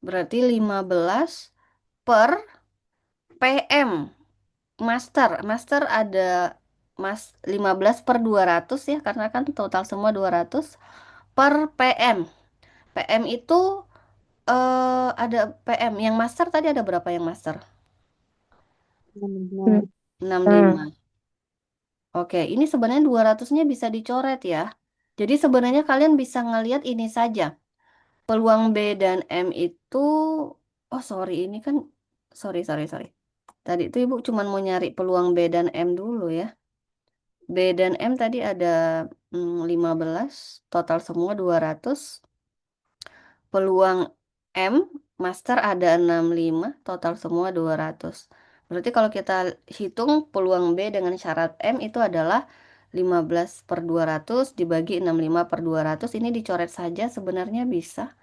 Berarti 15 per PM. Master. Master ada 15 per 200 ya, karena kan total semua 200 per PM. PM itu ada PM. Yang master tadi ada berapa yang master? 16. 65. Oke, ini sebenarnya 200-nya bisa dicoret ya. Jadi sebenarnya kalian bisa ngelihat ini saja. Peluang B dan M itu, oh sorry, ini kan, sorry. Tadi itu Ibu cuma mau nyari peluang B dan M dulu ya. B dan M tadi ada 15, total semua 200. Peluang M, master ada 65, total semua 200. Berarti kalau kita hitung peluang B dengan syarat M itu adalah 15 per 200 dibagi 65 per 200. Ini dicoret saja sebenarnya bisa.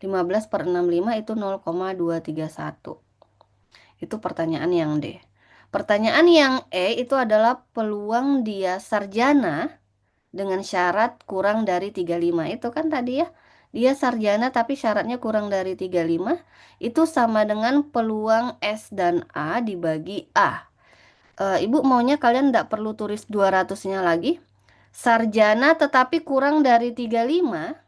15 per 65 itu 0,231. Itu pertanyaan yang D. Pertanyaan yang E itu adalah peluang dia sarjana dengan syarat kurang dari 35. Itu kan tadi ya. Dia sarjana tapi syaratnya kurang dari 35. Itu sama dengan peluang S dan A dibagi A. Ibu maunya kalian tidak perlu tulis 200-nya lagi. Sarjana tetapi kurang dari 35.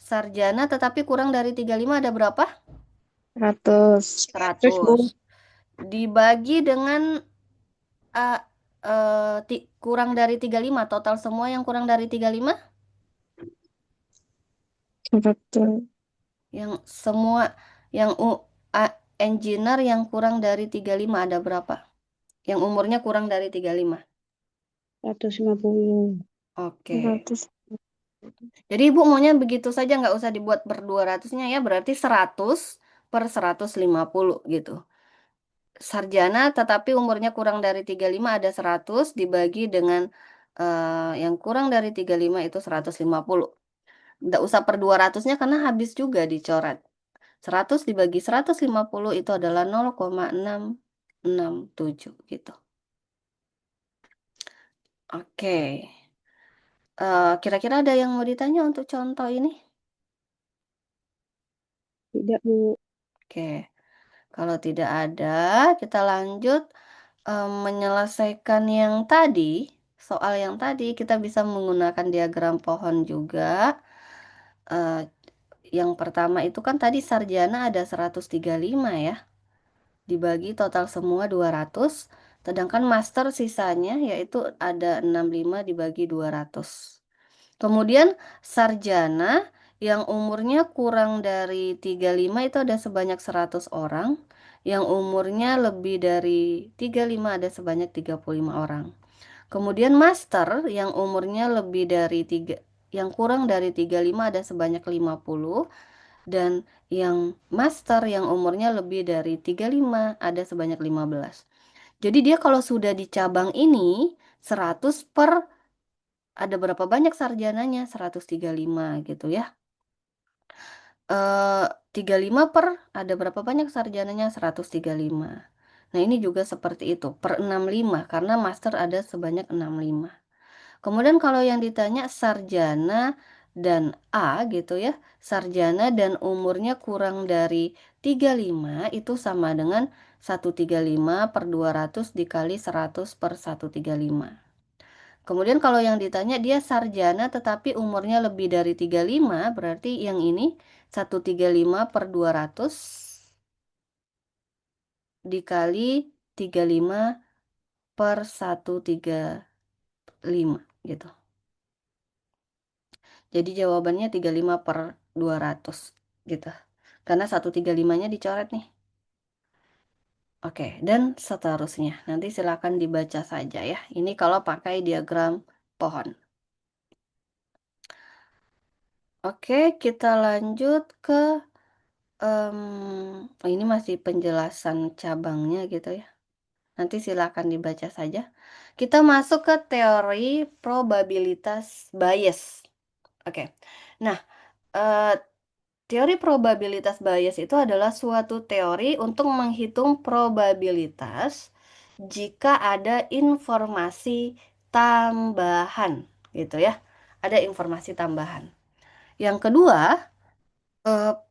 Sarjana tetapi kurang dari 35 ada berapa? 100. Terus, Bu, 100. Dibagi dengan A, kurang dari 35. Total semua yang kurang dari 35. 100. Yang semua yang engineer yang kurang dari 35 ada berapa? Yang umurnya kurang dari 35. 150. Oke. 100. Jadi ibu maunya begitu saja nggak usah dibuat per 200-nya ya. Berarti 100 per 150 gitu. Sarjana tetapi umurnya kurang dari 35 ada 100 dibagi dengan yang kurang dari 35 itu 150. Nggak usah per 200-nya karena habis juga dicoret. 100 dibagi 150 itu adalah 0,667 gitu. Oke. Kira-kira ada yang mau ditanya untuk contoh ini? Tidak, Bu. Oke. Kalau tidak ada, kita lanjut menyelesaikan yang tadi. Soal yang tadi kita bisa menggunakan diagram pohon juga. Eh, yang pertama itu kan tadi sarjana ada 135 ya. Dibagi total semua 200. Sedangkan master sisanya yaitu ada 65 dibagi 200. Kemudian sarjana yang umurnya kurang dari 35 itu ada sebanyak 100 orang. Yang umurnya lebih dari 35 ada sebanyak 35 orang. Kemudian master yang umurnya lebih dari 3, yang kurang dari 35 ada sebanyak 50. Dan yang master yang umurnya lebih dari 35 ada sebanyak 15. Jadi dia kalau sudah di cabang ini 100 per ada berapa banyak sarjananya? 135 gitu ya. Eh 35 per ada berapa banyak sarjananya? 135. Nah, ini juga seperti itu, per 65 karena master ada sebanyak 65. Kemudian kalau yang ditanya sarjana dan A gitu ya, sarjana dan umurnya kurang dari 35 itu sama dengan 135 per 200 dikali 100 per 135. Kemudian kalau yang ditanya dia sarjana tetapi umurnya lebih dari 35, berarti yang ini 135 per 200 dikali 35 per 135 gitu. Jadi jawabannya 35 per 200 gitu. Karena 135-nya dicoret nih. Oke, dan seterusnya. Nanti silakan dibaca saja ya. Ini kalau pakai diagram pohon. Oke, kita lanjut ke ini masih penjelasan cabangnya gitu ya. Nanti silakan dibaca saja. Kita masuk ke teori probabilitas bias. Oke. Nah, eh, teori probabilitas bias itu adalah suatu teori untuk menghitung probabilitas jika ada informasi tambahan, gitu ya. Ada informasi tambahan. Yang kedua,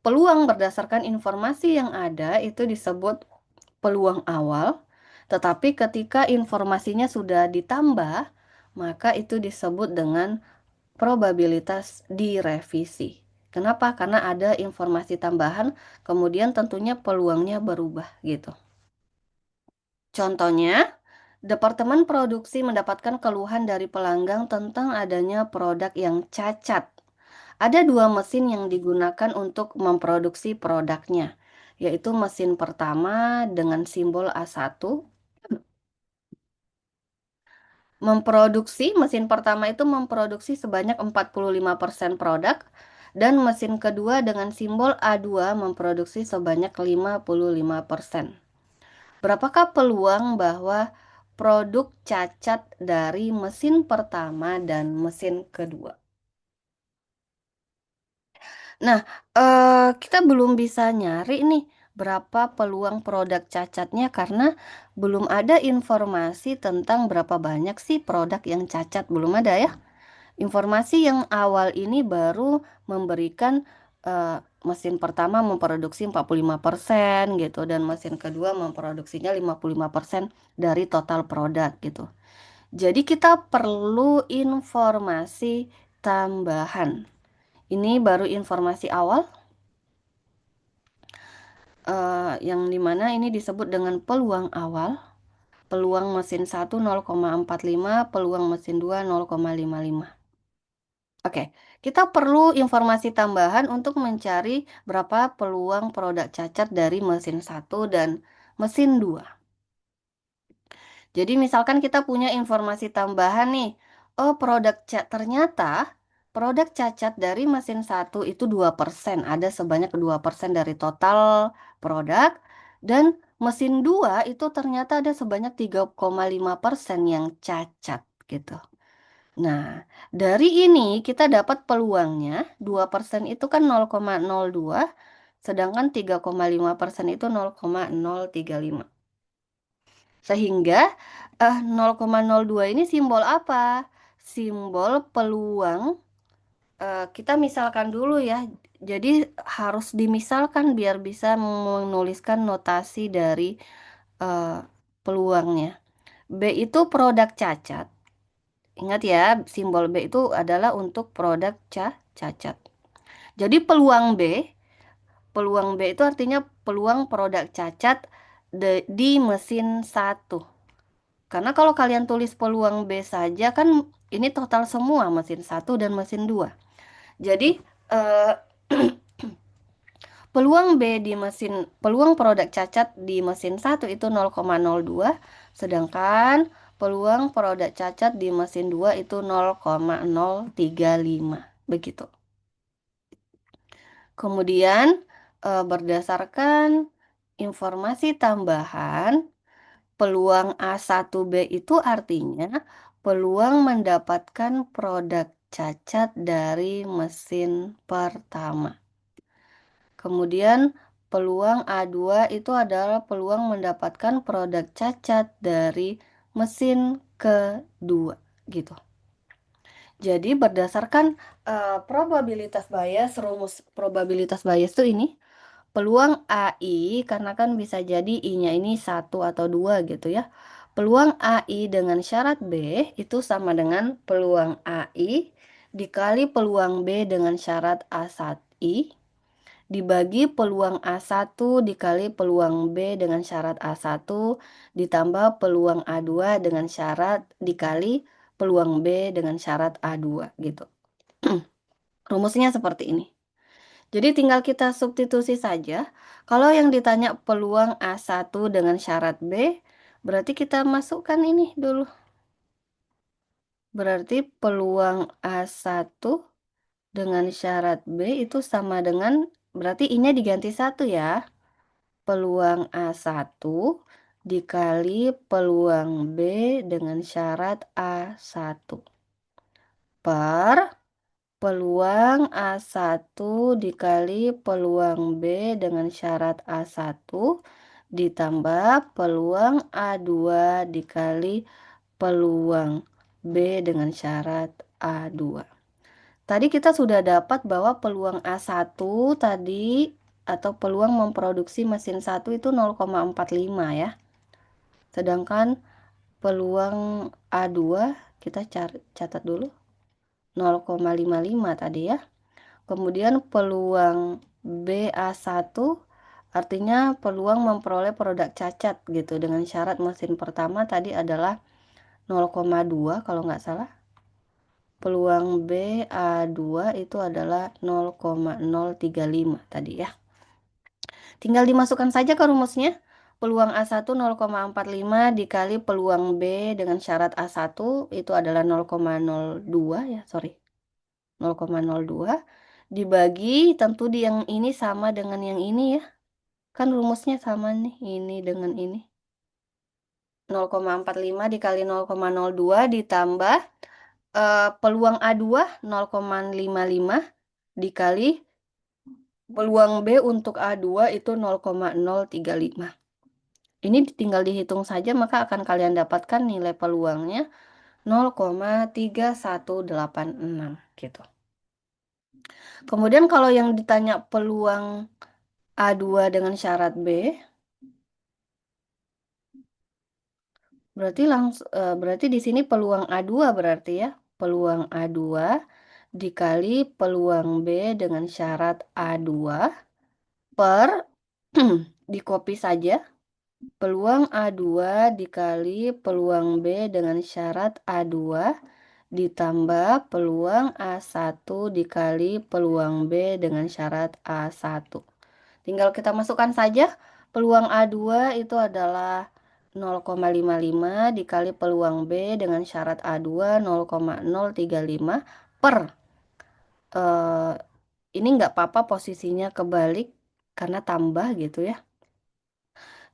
peluang berdasarkan informasi yang ada itu disebut peluang awal, tetapi ketika informasinya sudah ditambah, maka itu disebut dengan probabilitas direvisi. Kenapa? Karena ada informasi tambahan, kemudian tentunya peluangnya berubah gitu. Contohnya, Departemen Produksi mendapatkan keluhan dari pelanggan tentang adanya produk yang cacat. Ada dua mesin yang digunakan untuk memproduksi produknya, yaitu mesin pertama dengan simbol A1. Mesin pertama itu memproduksi sebanyak 45% produk dan mesin kedua dengan simbol A2 memproduksi sebanyak 55%. Berapakah peluang bahwa produk cacat dari mesin pertama dan mesin kedua? Nah, kita belum bisa nyari nih berapa peluang produk cacatnya karena belum ada informasi tentang berapa banyak sih produk yang cacat. Belum ada ya. Informasi yang awal ini baru memberikan mesin pertama memproduksi 45% gitu dan mesin kedua memproduksinya 55% dari total produk gitu. Jadi kita perlu informasi tambahan. Ini baru informasi awal yang dimana ini disebut dengan peluang awal. Peluang mesin satu 0,45, peluang mesin 2 0,55. Oke, kita perlu informasi tambahan untuk mencari berapa peluang produk cacat dari mesin satu dan mesin 2. Jadi misalkan kita punya informasi tambahan nih. Oh, ternyata produk cacat dari mesin satu itu 2%. Ada sebanyak 2% dari total produk. Dan mesin 2 itu ternyata ada sebanyak 3,5% yang cacat gitu. Nah, dari ini kita dapat peluangnya 2% itu kan 0,02, sedangkan 3,5% itu 0,035. Sehingga 0,02 ini simbol apa? Simbol peluang. Kita misalkan dulu ya. Jadi harus dimisalkan biar bisa menuliskan notasi dari eh, peluangnya. B itu produk cacat. Ingat ya, simbol B itu adalah untuk produk cacat. Jadi peluang B itu artinya peluang produk cacat di mesin satu. Karena kalau kalian tulis peluang B saja kan ini total semua mesin satu dan mesin 2. Jadi eh, peluang produk cacat di mesin satu itu 0,02, sedangkan peluang produk cacat di mesin 2 itu 0,035. Begitu. Kemudian berdasarkan informasi tambahan, peluang A1B itu artinya peluang mendapatkan produk cacat dari mesin pertama. Kemudian peluang A2 itu adalah peluang mendapatkan produk cacat dari mesin kedua gitu. Jadi berdasarkan probabilitas bias, rumus probabilitas bias itu ini peluang AI, karena kan bisa jadi I-nya ini satu atau dua gitu ya. Peluang AI dengan syarat B itu sama dengan peluang AI dikali peluang B dengan syarat A1 I dibagi peluang A1 dikali peluang B dengan syarat A1 ditambah peluang A2 dengan syarat dikali peluang B dengan syarat A2 gitu. Rumusnya seperti ini. Jadi tinggal kita substitusi saja. Kalau yang ditanya peluang A1 dengan syarat B, berarti kita masukkan ini dulu. Berarti peluang A1 dengan syarat B itu sama dengan, berarti I-nya diganti 1 ya. Peluang A1 dikali peluang B dengan syarat A1 per peluang A1 dikali peluang B dengan syarat A1 ditambah peluang A2 dikali peluang B dengan syarat A2. Tadi kita sudah dapat bahwa peluang A1 tadi atau peluang memproduksi mesin satu itu 0,45 ya. Sedangkan peluang A2 kita catat dulu 0,55 tadi ya. Kemudian peluang BA1 artinya peluang memperoleh produk cacat gitu dengan syarat mesin pertama tadi adalah 0,2 kalau nggak salah. Peluang BA2 itu adalah 0,035 tadi ya. Tinggal dimasukkan saja ke rumusnya. Peluang A1 0,45 dikali peluang B dengan syarat A1 itu adalah 0,02 ya, sorry. 0,02 dibagi tentu di yang ini sama dengan yang ini ya. Kan rumusnya sama nih, ini dengan ini. 0,45 dikali 0,02 ditambah peluang A2 0,55 dikali Peluang B untuk A2 itu 0,035. Ini tinggal dihitung saja, maka akan kalian dapatkan nilai peluangnya 0,3186 gitu. Kemudian kalau yang ditanya peluang A2 dengan syarat B, berarti di sini peluang A2 berarti ya. Peluang A2 dikali peluang B dengan syarat A2 per di copy saja. Peluang A2 dikali peluang B dengan syarat A2 ditambah peluang A1 dikali peluang B dengan syarat A1. Tinggal kita masukkan saja. Peluang A2 itu adalah 0,55 dikali peluang B dengan syarat A2 0,035 per eh, ini nggak apa-apa posisinya kebalik karena tambah gitu ya.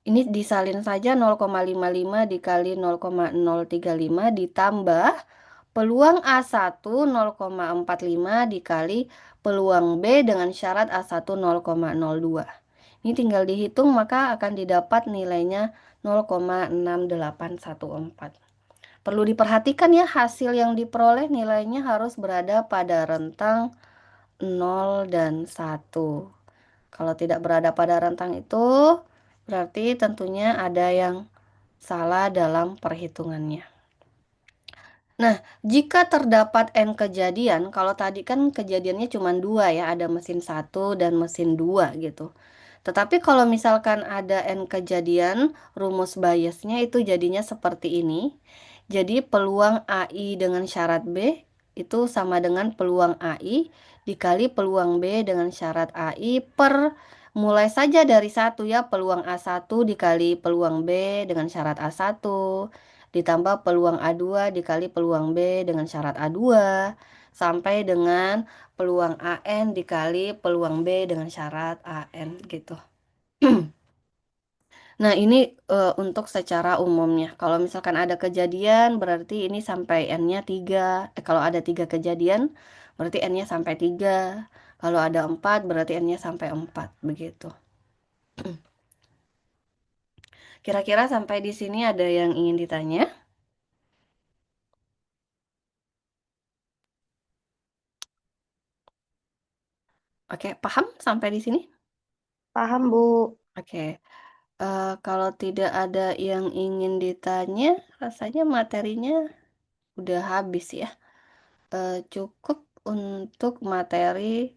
Ini disalin saja 0,55 dikali 0,035 ditambah peluang A1 0,45 dikali peluang B dengan syarat A1 0,02. Ini tinggal dihitung maka akan didapat nilainya 0,6814. Perlu diperhatikan ya, hasil yang diperoleh nilainya harus berada pada rentang 0 dan 1. Kalau tidak berada pada rentang itu, berarti tentunya ada yang salah dalam perhitungannya. Nah, jika terdapat N kejadian, kalau tadi kan kejadiannya cuma dua ya, ada mesin satu dan mesin dua gitu. Tetapi kalau misalkan ada N kejadian, rumus Bayesnya itu jadinya seperti ini. Jadi peluang AI dengan syarat B itu sama dengan peluang AI dikali peluang B dengan syarat AI per mulai saja dari satu ya, peluang A1 dikali peluang B dengan syarat A1 ditambah peluang A2 dikali peluang B dengan syarat A2 sampai dengan peluang AN dikali peluang B dengan syarat AN gitu. Nah, ini untuk secara umumnya. Kalau misalkan ada kejadian, berarti ini sampai N-nya 3. Kalau ada 3 kejadian, berarti N-nya sampai 3. Kalau ada 4, berarti N-nya sampai 4. Begitu. Kira-kira sampai di sini ada yang ingin ditanya? Oke, paham sampai di sini? Paham, Bu. Oke. Kalau tidak ada yang ingin ditanya, rasanya materinya udah habis ya. Cukup untuk materi